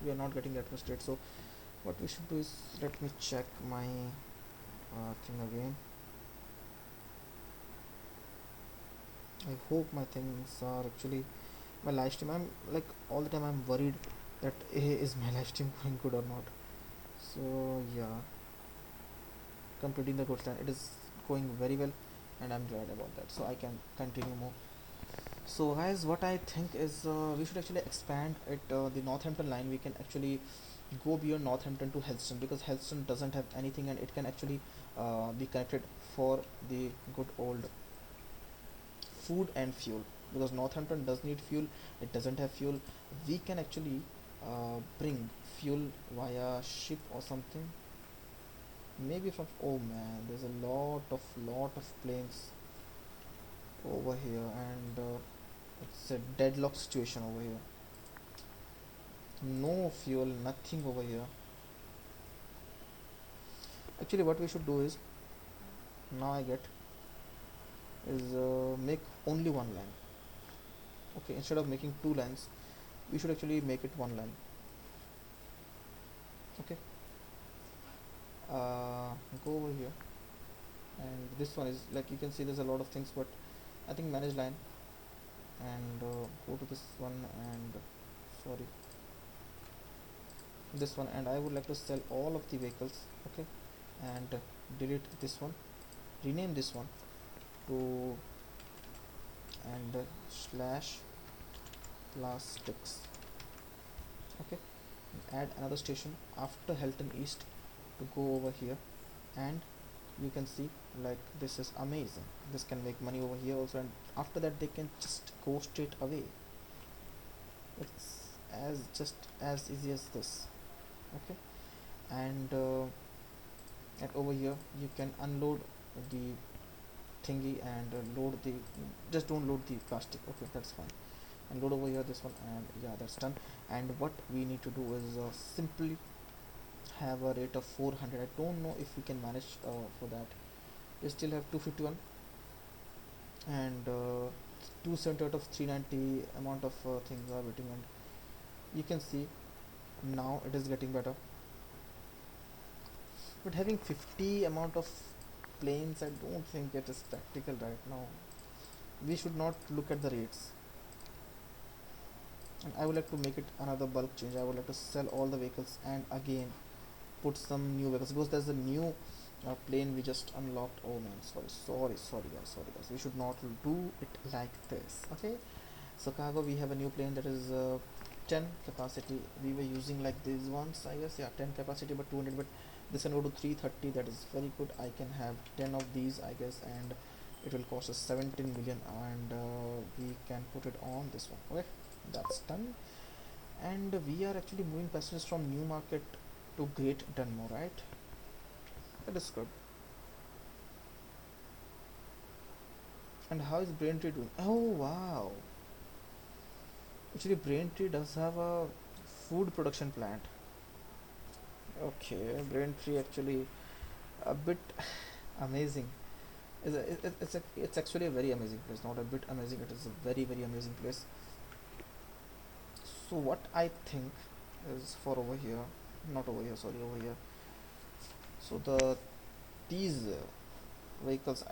We are not getting that much rate. So what we should do is, let me check my thing again. I hope my things are actually my live stream. I'm like all the time I'm worried that is my live stream going good or not. So yeah, completing the goods line, it is going very well, and I'm glad about that. So I can continue more. So guys, what I think is we should actually expand it. The Northampton line, we can actually go beyond Northampton to Helston, because Helston doesn't have anything, and it can actually be connected for the good old food and fuel, because Northampton does need fuel. It doesn't have fuel. We can actually bring fuel via ship or something, maybe from, oh man, there's a lot of planes over here, and it's a deadlock situation over here. No fuel, nothing over here. Actually, what we should do is, now I get, is make only one line. Okay, instead of making two lines, we should actually make it one line. Okay, go over here, and this one is like, you can see there's a lot of things, but I think manage line, and go to this one, and sorry, this one, and I would like to sell all of the vehicles. Okay, and delete this one, rename this one to, and slash plastics. Okay, add another station after Helton East to go over here, and you can see, like, this is amazing. This can make money over here also, and after that they can just go straight away. It's just as easy as this. Okay, and over here you can unload the thingy, and load the, just don't load the plastic. Okay, that's fine. And load over here this one, and yeah, that's done. And what we need to do is simply have a rate of 400. I don't know if we can manage for that. We still have 251, and 270 out of 390 amount of things are waiting, and you can see now it is getting better. But having 50 amount of planes, I don't think it is practical right now. We should not look at the rates. And I would like to make it another bulk change. I would like to sell all the vehicles and again put some new vehicles, because there's a new plane we just unlocked. Oh man, sorry guys, we should not do it like this. Okay, so cargo, we have a new plane that is 10 capacity. We were using like these ones, I guess. Yeah, 10 capacity but 200, but this can go to 330. That is very good. I can have 10 of these, I guess, and it will cost us 17 million, and we can put it on this one. Okay, that's done. And we are actually moving passengers from Newmarket to Great Dunmore, right? That is good. And how is Braintree doing? Oh wow, actually Braintree does have a food production plant. Okay, Braintree actually a bit amazing. It's actually a very amazing place. Not a bit amazing. It is a very amazing place. So what I think is, for over here, not over here, sorry, over here. So these vehicles,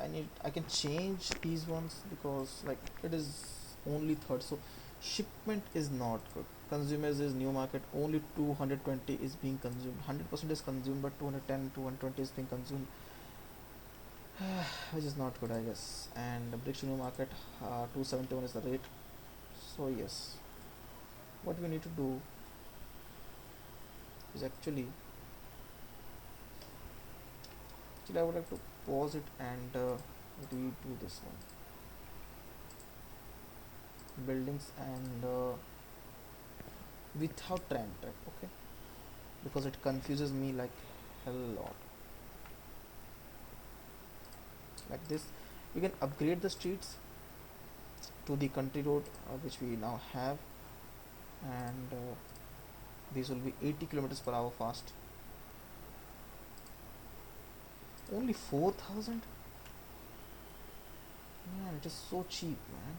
I can change these ones, because like it is only third, so shipment is not good. consumers is new market, only 220 is being consumed. 100% is consumed, but 210 to 120 is being consumed, which is not good, I guess. And the bricks new market, 271 is the rate. So yes, what we need to do is actually I would like to pause it and redo this one. Buildings and without tram track, okay, because it confuses me like hell lot. Like this, we can upgrade the streets to the country road, which we now have, and these will be 80 kilometers per hour fast. Only 4,000. Man, it is so cheap, man.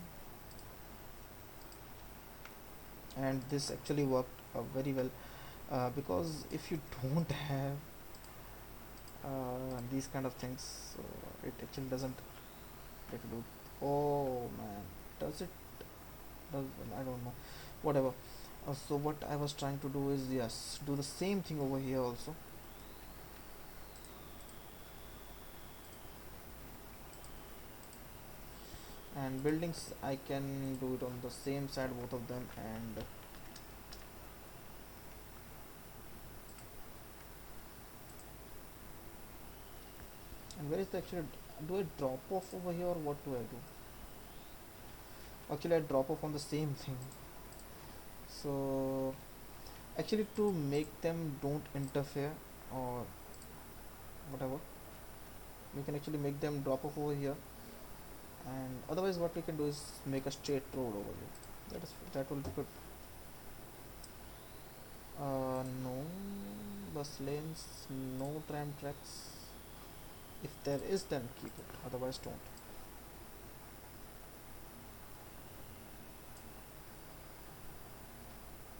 And this actually worked very well, because if you don't have these kind of things, it actually doesn't let you do. Oh man, does it? Does, I don't know. Whatever. So what I was trying to do is, yes, do the same thing over here also. And buildings, I can do it on the same side, both of them. And where is the actual, do I drop off over here, or what do I do? Actually I drop off on the same thing. So actually, to make them don't interfere or whatever, we can actually make them drop off over here. And otherwise what we can do is make a straight road over here. That will be good. No bus lanes, no tram tracks. If there is, then keep it, otherwise don't.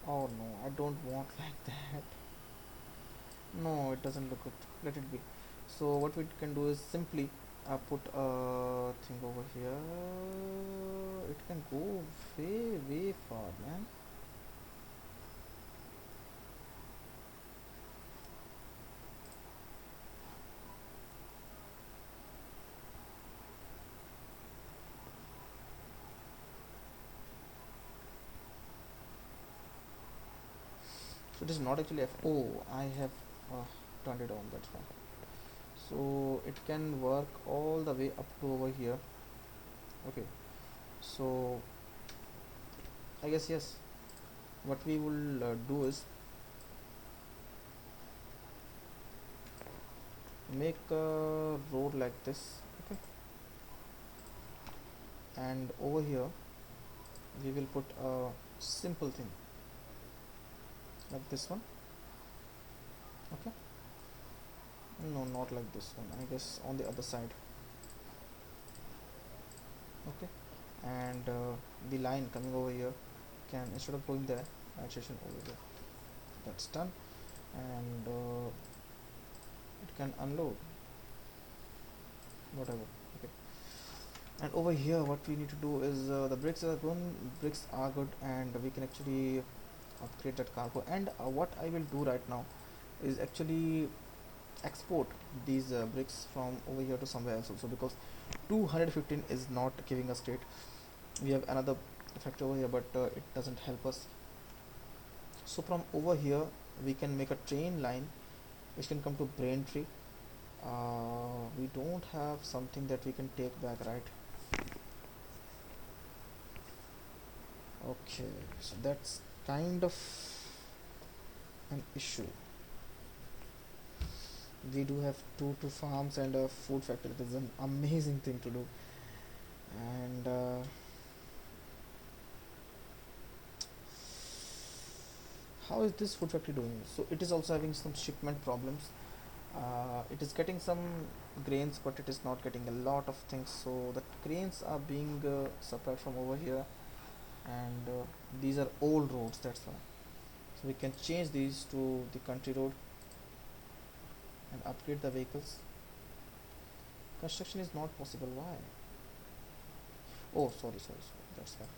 Oh no, I don't want like that. No, it doesn't look good. Let it be. So what we can do is simply put a thing over here. It can go way far, man. So it is not actually oh, I have turned it on, that's fine. So it can work all the way up to over here. Okay, so I guess yes, what we will do is make a road like this. Okay, and over here we will put a simple thing like this one. Okay, no, not like this one, I guess on the other side. Okay, and the line coming over here can, instead of going there, add station over there. That's done. And it can unload whatever. Okay, and over here what we need to do is, the bricks are good, and we can actually upgrade that cargo. And what I will do right now is actually export these bricks from over here to somewhere else also, because 215 is not giving us straight. We have another effect over here, but it doesn't help us. So from over here we can make a train line which can come to Braintree. We don't have something that we can take back, right? Okay, so that's kind of an issue. We do have two farms and a food factory. It is an amazing thing to do. And how is this food factory doing? So it is also having some shipment problems. It is getting some grains, but it is not getting a lot of things. So the grains are being supplied from over here, and these are old roads, that's why. So we can change these to the country road and upgrade the vehicles. Construction is not possible. Why? Oh, sorry. That's fine.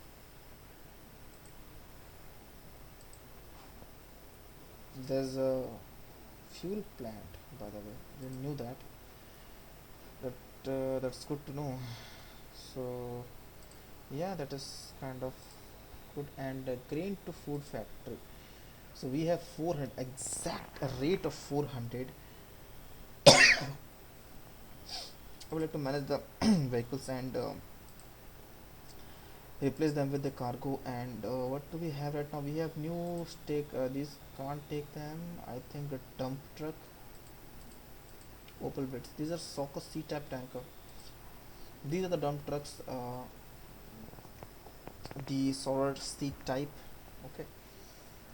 There's a fuel plant, by the way. Didn't knew that. That's good to know. So yeah, that is kind of good. And grain to food factory. So we have 400 exact a rate of 400. I would like to manage the vehicles and replace them with the cargo. And what do we have right now? We have new stake. These can't take them. I think a dump truck, Opel bits. These are soccer C type tanker. These are the dump trucks. The solid C type. Okay,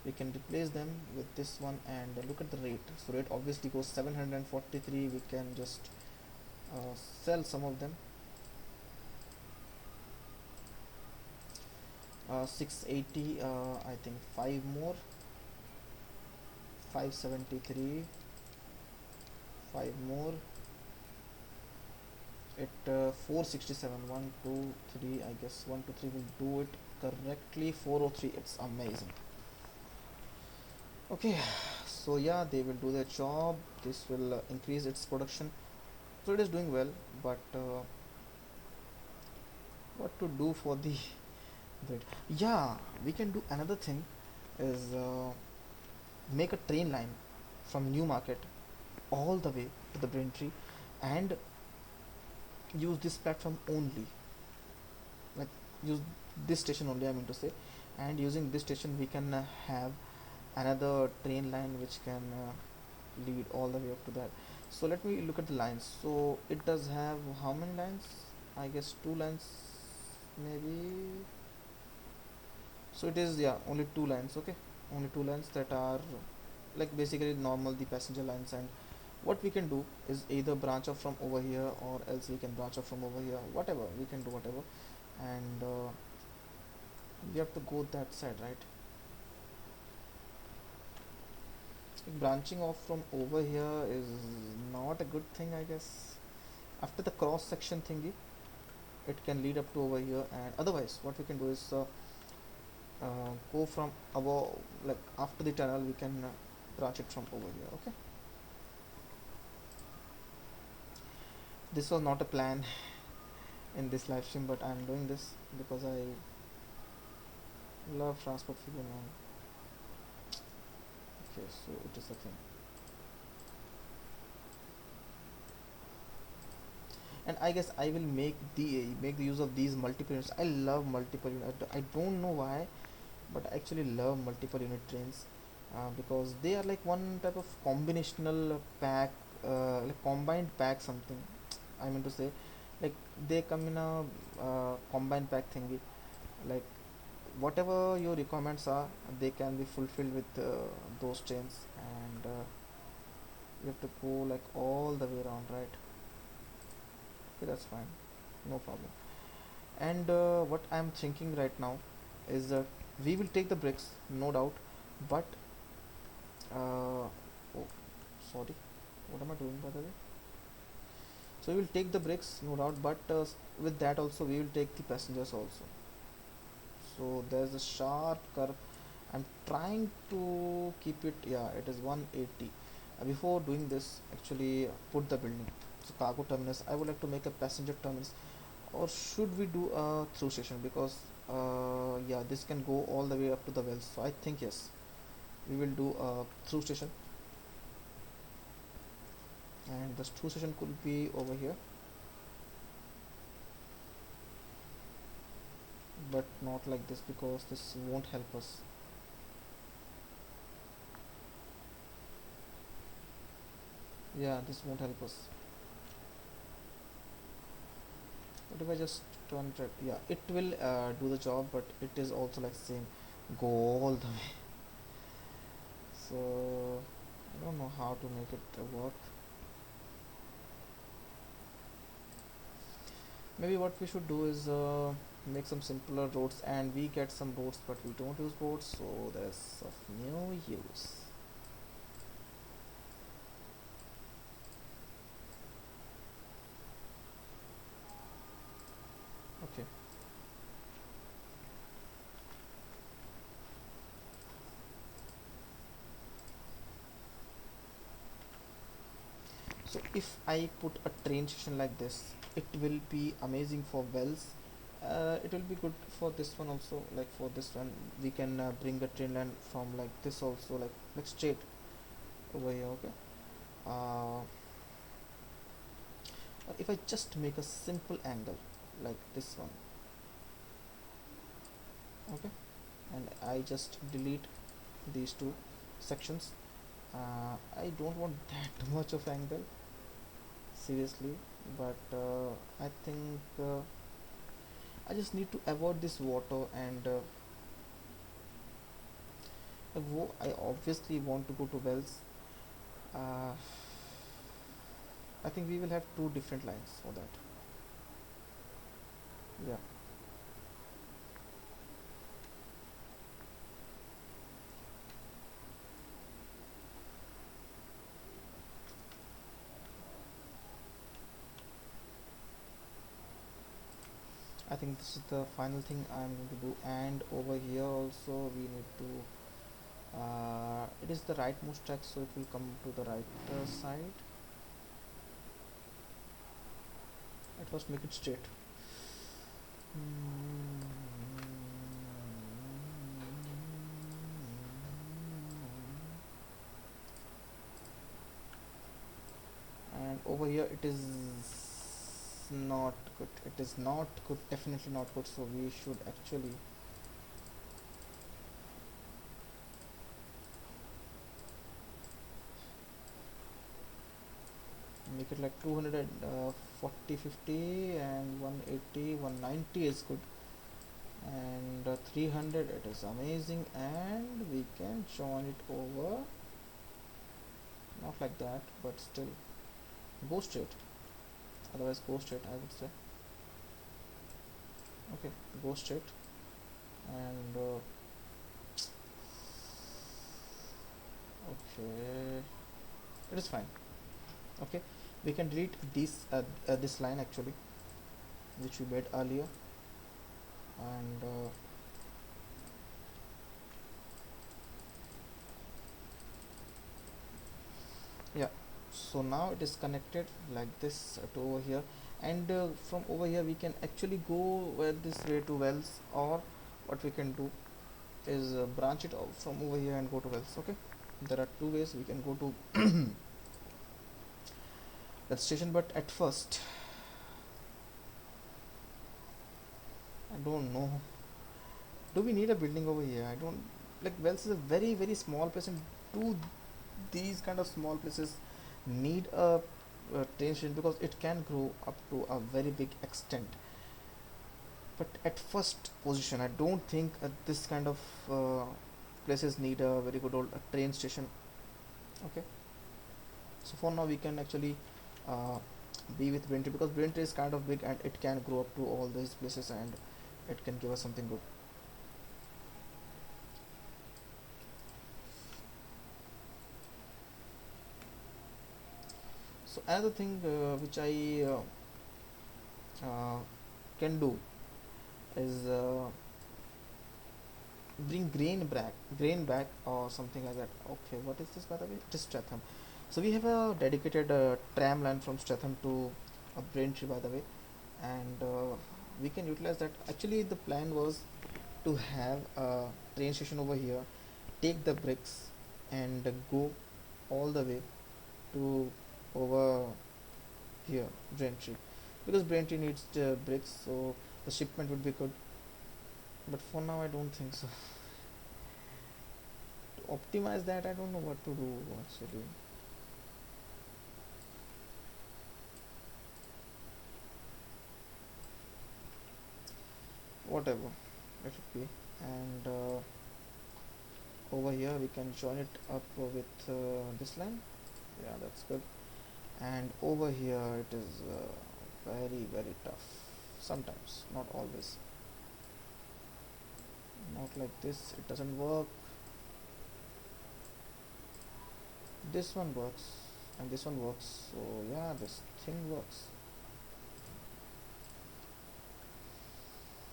we can replace them with this one. And look at the rate. So rate obviously goes 743. We can just sell some of them. 680. I think five more. 573. Five more. At 467. 1 2 3. I guess 1 2 3 will do it correctly. 403. It's amazing. Okay, so yeah, they will do their job. This will increase its production. So it is doing well, but what to do for the bread? Yeah, we can do another thing is make a train line from New Market all the way to the Braintree and use this platform only. Like use this station only. I mean to say, and using this station we can have another train line which can lead all the way up to that. So let me look at the lines. So it does have how many lines? I guess two lines, maybe. So it is, yeah, only two lines. Okay, only two lines that are like basically normal the passenger lines. And what we can do is either branch off from over here or else we can branch off from over here, whatever we can do, whatever. And we have to go that side, right? Branching off from over here is not a good thing, I guess. After the cross section thingy, it can lead up to over here. And otherwise what we can do is go from above, like after the tunnel we can branch it from over here. Okay, this was not a plan in this live stream, but I'm doing this because I love transport figure man. Okay, so it is a thing. And I guess I will make the use of these multiple units. I love multiple unit. I don't know why, but I actually love multiple unit trains because they are like one type of combinational pack, like combined pack something. I mean to say, like they come in a combined pack thingy. Like whatever your requirements are, they can be fulfilled with those trains. And you have to go like all the way around, right? Okay, that's fine, no problem. And what I'm thinking right now is we will take the bricks, no doubt, but oh, sorry, what am I doing by the way? So we will take the bricks, no doubt, but with that also we will take the passengers also. So there's a sharp curve. I'm trying to keep it, yeah, it is 180. Before doing this, actually put the building. So cargo terminus, I would like to make a passenger terminus. Or should we do a through station? Because yeah, this can go all the way up to the wells. So I think yes, we will do a through station. And the through station could be over here, but not like this because this won't help us. Yeah, this won't help us. What if I just turn it? Yeah, it will do the job, but it is also like same, go all the way. So I don't know how to make it work. Maybe what we should do is make some simpler roads, and we get some roads, but we don't use roads, so there's of no use. Okay, So if I put a train station like this, it will be amazing for wells. It will be good for this one also. Like for this one we can bring a train line from like this also, like straight over here. Okay. uh, or if I just make a simple angle like this one. Okay. And I just delete these two sections. I don't want that much of angle, seriously, but I think I just need to avoid this water, and I obviously want to go to wells. uh, I think we will have two different lines for that. Yeah, I think this is the final thing I'm going to do. And over here also we need to it is the rightmost track, so it will come to the right side. At first make it straight. And over here it is not good. It is not good, definitely not good. So we should actually make it like 240, 50, and 180, 190 is good, and 300 it is amazing. And we can join it over, not like that, but still go straight. Otherwise go straight, I would say. Okay, go straight. And okay, it is fine. Okay, we can delete this line actually, which we made earlier. And yeah, so now it is connected like this to over here. And from over here we can actually go this way to wells, or what we can do is branch it out from over here and go to wells. Okay, there are two ways we can go to that station. But at first I don't know, do we need a building over here? I don't, like, wells is a very very small place, and do these kind of small places need a train station? Because it can grow up to a very big extent. But at first position I don't think this kind of uh, places need a very good old train station. Okay, so for now we can actually uh, be with Braintree, because Braintree is kind of big and it can grow up to all these places, and it can give us something good. So another thing which I uh, can do is bring grain back or something like that. Okay, what is this, by the way? It is Stratham. So we have a dedicated tram line from Stratham to Braintree, by the way. And we can utilize that. Actually the plan was to have a train station over here, take the bricks, and go all the way to over here Braintree, because Braintree needs bricks, so the shipment would be good. But for now I don't think so. To optimize that, I don't know what to do actually. Whatever it should be. And over here we can join it up with this line. Yeah, that's good. And over here it is very very tough sometimes, not always. Not like this, it doesn't work. This one works, and this one works, so yeah, this thing works.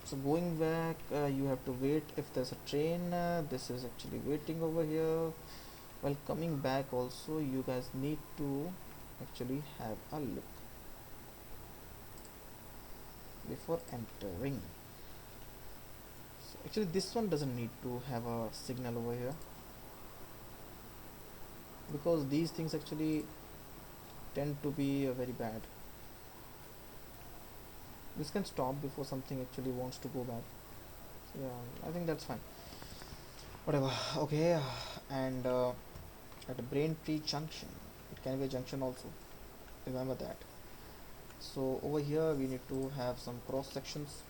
So going back, you have to wait if there's a train. This is actually waiting over here. While coming back also, you guys need to actually have a look before entering. So actually this one doesn't need to have a signal over here, because these things actually tend to be very bad. This can stop before something actually wants to go bad. So yeah, I think that's fine. Whatever. Okay, and at a Braintree junction, it can be a junction also. Remember that. So over here we need to have some cross sections,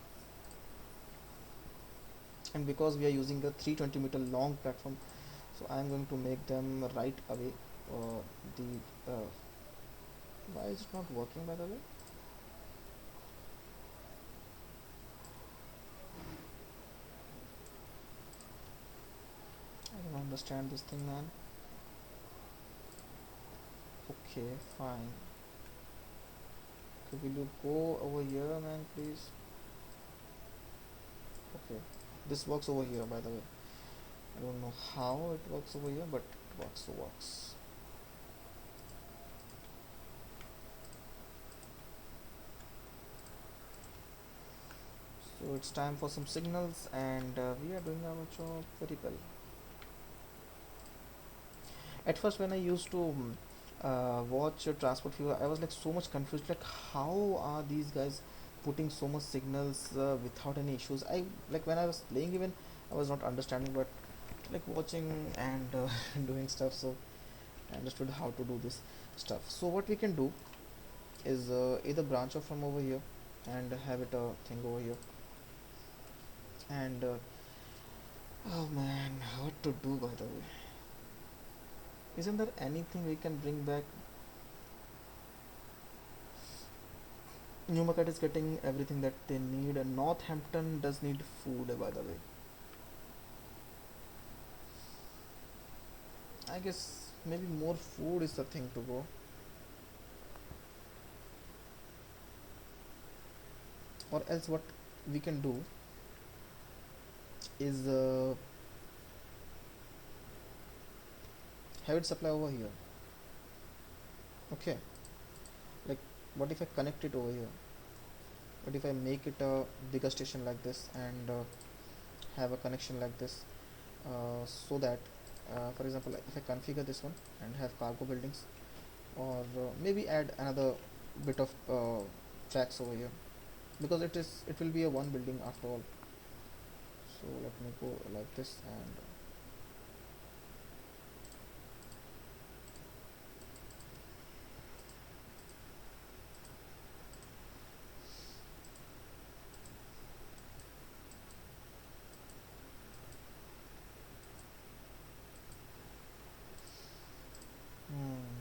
and because we are using a 320-meter long platform, so I am going to make them right away. The Why is it not working, by the way? I don't understand this thing, man. Okay, fine. Okay, will you go over here, man, please? Okay, this works over here, by the way. I don't know how it works over here, but it works. So works. So it's time for some signals, and we are doing our job very well. At first, when I used to watch Transport Fever, I was like so much confused. Like, how are these guys putting so much signals without any issues? I like when I was playing, even I was not understanding, but like watching and doing stuff, so I understood how to do this stuff. So what we can do is either branch off from over here and have it a thing over here, and oh man, what to do, by the way? Isn't there anything we can bring back? Newmarket is getting everything that they need, and Northampton does need food, by the way. I guess maybe more food is the thing to go. Or else, what we can do is have it supply over here. Okay, like what if I connect it over here? What if I make it a bigger station like this, and have a connection like this, so that for example, if I configure this one and have cargo buildings, or maybe add another bit of tracks over here, because it will be a one building after all. So let me go like this, and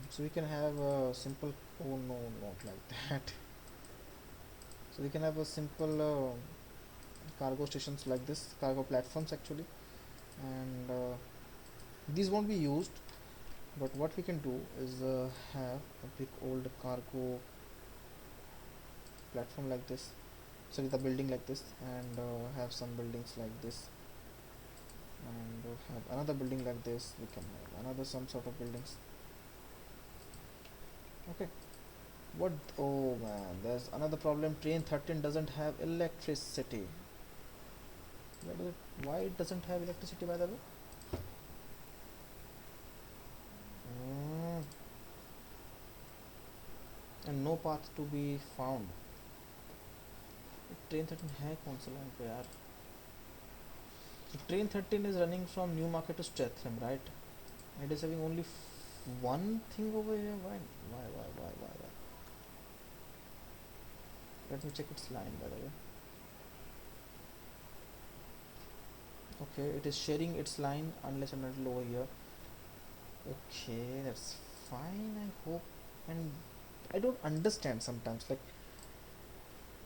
so we can have a simple, oh no, not like that. So we can have a simple cargo stations like this, cargo platforms actually, and these won't be used, but what we can do is have a big old cargo platform like this, sorry, the building like this, and have some buildings like this, and have another building like this. We can have another some sort of buildings. Okay, what? Oh man, there's another problem. Train 13 doesn't have electricity. Why it doesn't have electricity, by the way? mm, and no path to be found. Train 13 है कौन सा line पे यार? So train 13 is running from Newmarket to Streatham, right? It is having only one thing over here. Why? Let me check its line, by the way. Okay, it is sharing its line unless and until over here. Okay, that's fine, I hope. And I don't understand sometimes, like,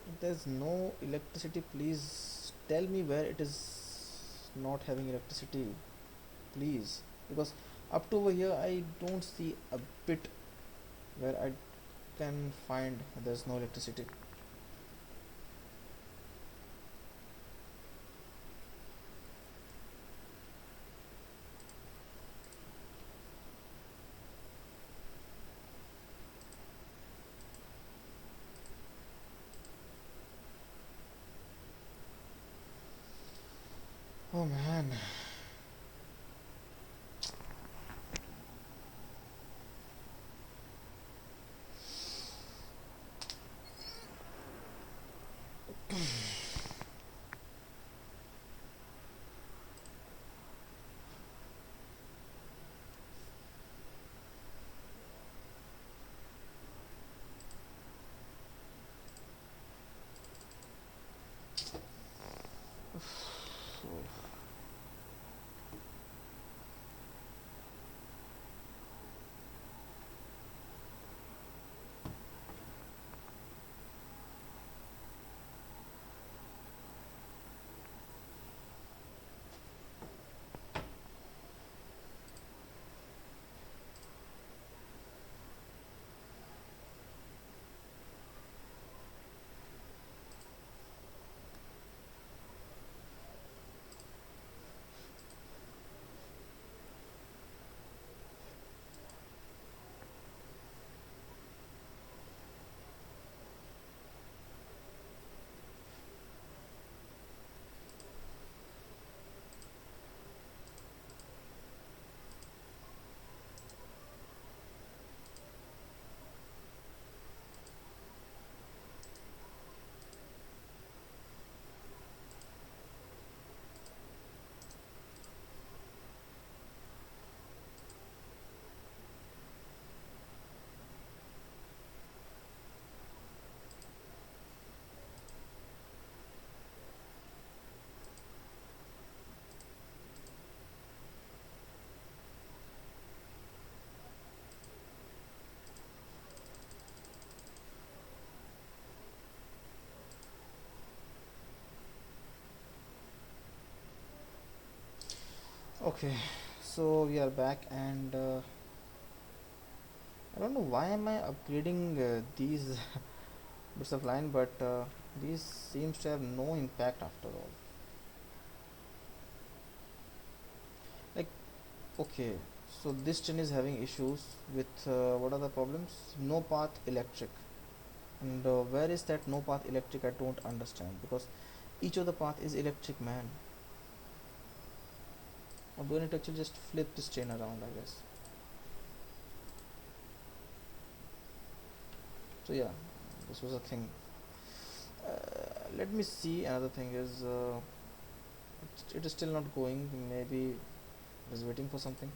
if there's no electricity, please tell me where it is not having electricity, please, because up to over here I don't see a bit where I can find there's no electricity. Okay, so we are back, and I don't know why am I upgrading these bits of line, but these seems to have no impact after all. Like, okay, so this chain is having issues with what are the problems? No path electric, and where is that no path electric? I don't understand, because each of the path is electric, man. I'm going to actually just flip this chain around, I guess. So yeah, this was a thing. Let me see. Another thing is it is still not going. Maybe it is waiting for something.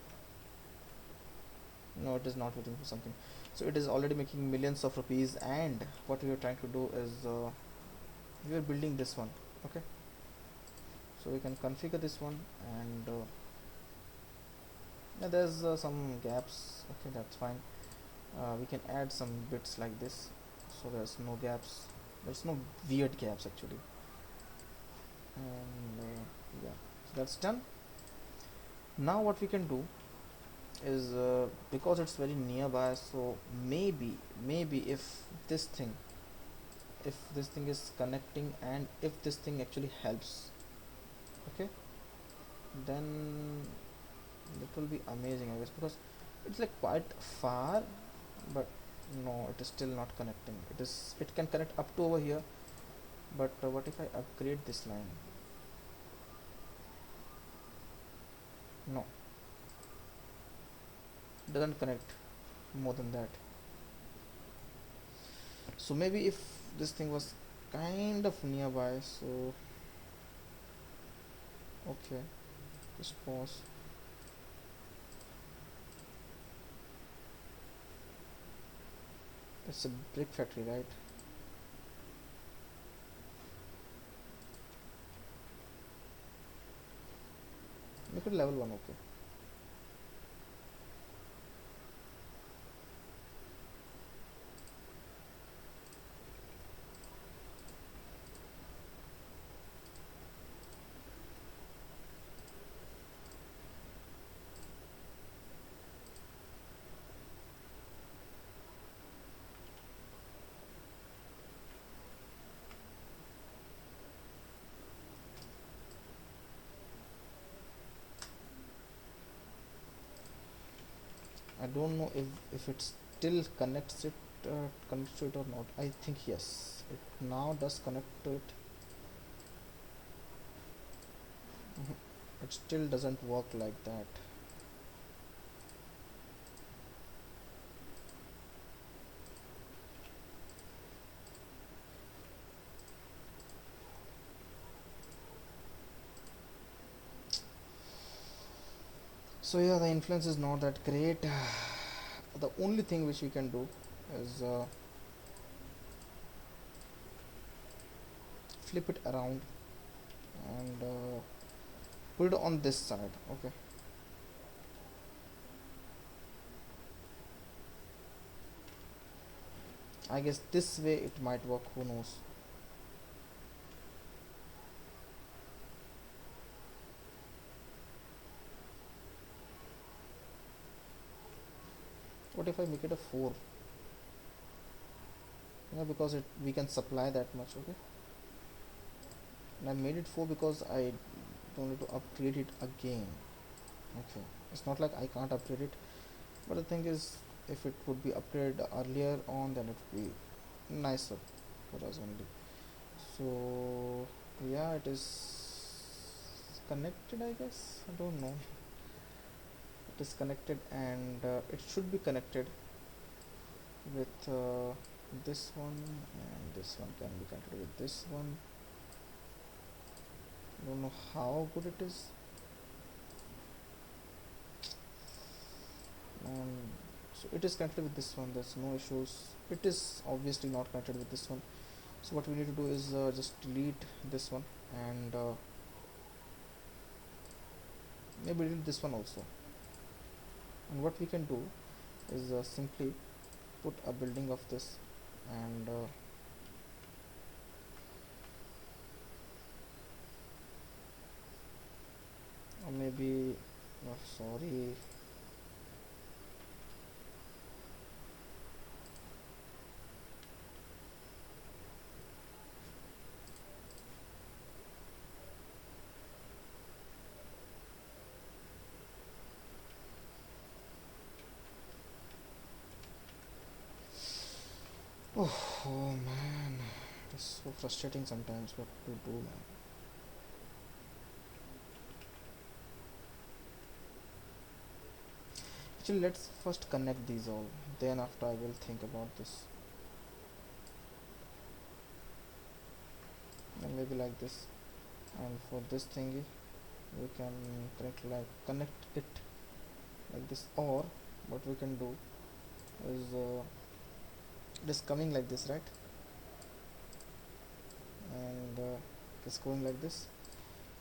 No, it is not waiting for something. So it is already making millions of rupees, and what we are trying to do is we are building this one. Okay, so we can configure this one, and yeah, there's some gaps. Okay, that's fine. We can add some bits like this, so there's no gaps. There's no weird gaps actually, and yeah, so that's done. Now what we can do is because it's very nearby, so maybe if this thing is connecting, and if this thing actually helps, okay, then it will be amazing, I guess, because it's like quite far, but no, it is still not connecting. It can connect up to over here, but what if I upgrade this line? No, it doesn't connect more than that. So maybe if this thing was kind of nearby, so okay, just pause. It's a brick factory, right? Make it level 1. Okay, I don't know if it still connects to it or not. I think yes, it now does connect to it. Mhm. It still doesn't work like that. So yeah, the influence is not that great. The only thing which we can do is flip it around, and put it on this side. Okay, I guess this way it might work, who knows. What if I make it a 4? Yeah, because we can supply that much. Okay, and I made it 4 because I don't need to upgrade it again. Okay, it's not like I can't upgrade it, but the thing is, if it would be upgraded earlier on, then it would be nicer for us only. So yeah, it is connected, I guess. I don't know. It is connected, and it should be connected with this one, and this one can be connected with this one. I don't know how good it is. um, so it is connected with this one, there's no issues. It is obviously not connected with this one, so what we need to do is just delete this one, and maybe delete this one also. And what we can do is simply put a building of this, and or maybe Oh, sorry. Oh man, it's so frustrating sometimes what to do, man. Actually, let's first connect these all. Then after I will think about this. And maybe like this. And for this thingy, we can connect it like this. Or what we can do is it is coming like this, right? And it's going like this.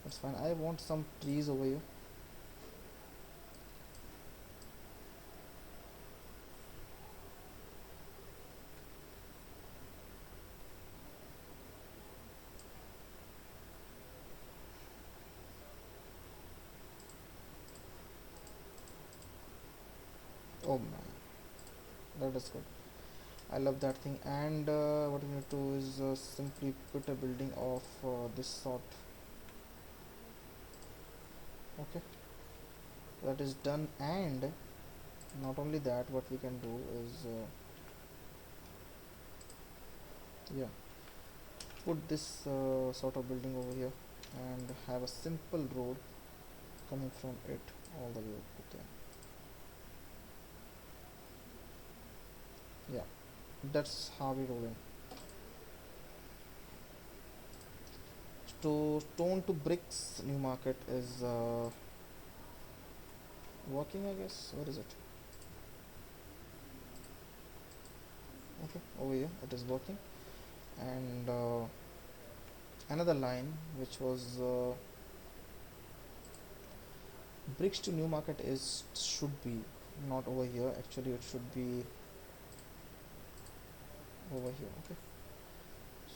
That's fine. I want some trees over here. Oh man, that is good. I love that thing. And what we need to do is simply put a building of this sort. Okay, that is done. And not only that, what we can do is yeah, put this sort of building over here and have a simple road coming from it all the way up to there. Yeah, that's how we roll in. So stone to bricks new market is working, I guess. Where is it? Okay, over here it is working. And another line which was bricks to new market is should be not over here. Actually, it should be over here. Okay,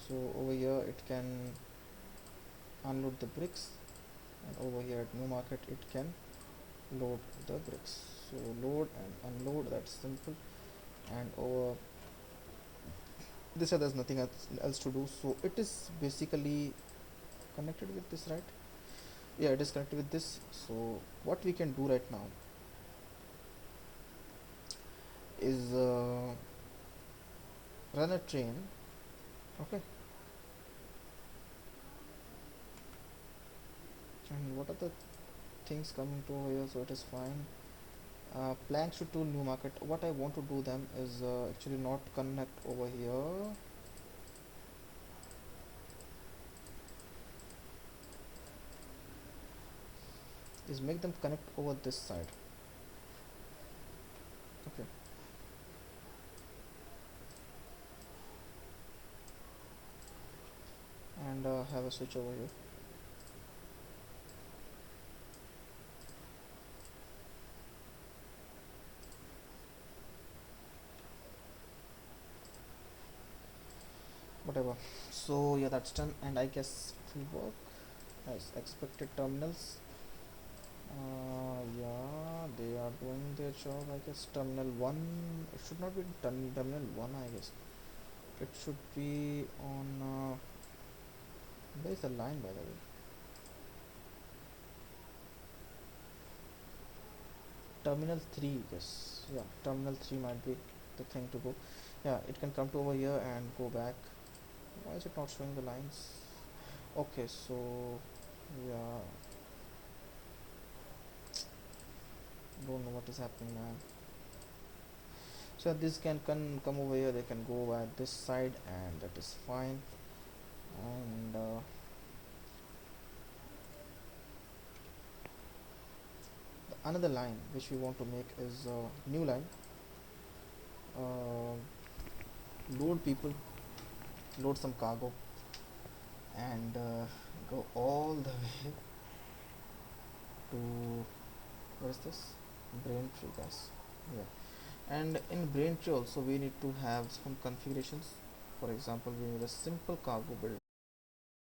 so over here it can unload the bricks, and over here at new market it can load the bricks. So load and unload, that's simple. And over this side there's nothing else to do, so it is basically connected with this, right? Yeah, it is connected with this. So what we can do right now is run a train. Okay, and what are the things coming to over here? So it is fine. Planks to tool new market. What I want to do them is actually not connect over here, is make them connect over this side. Okay, and have a switch over here. Whatever. So yeah, that's done, and I guess it will work as expected. Terminals, yeah, they are doing their job, I guess. Terminal 1, it should not be terminal 1, I guess. It should be on where is the line, by the way? Terminal 3, yes. Yeah, terminal 3 might be the thing to go. Yeah, it can come to over here and go back. Why is it not showing the lines? Okay, so yeah, don't know what is happening, man. So this can come over here, they can go at this side, and that is fine. And another line which we want to make is new line. uh, Load people, load some cargo, and go all the way to, where is this, Braintree, guys. Yeah, and in Braintree also we need to have some configurations. For example, we need a simple cargo build.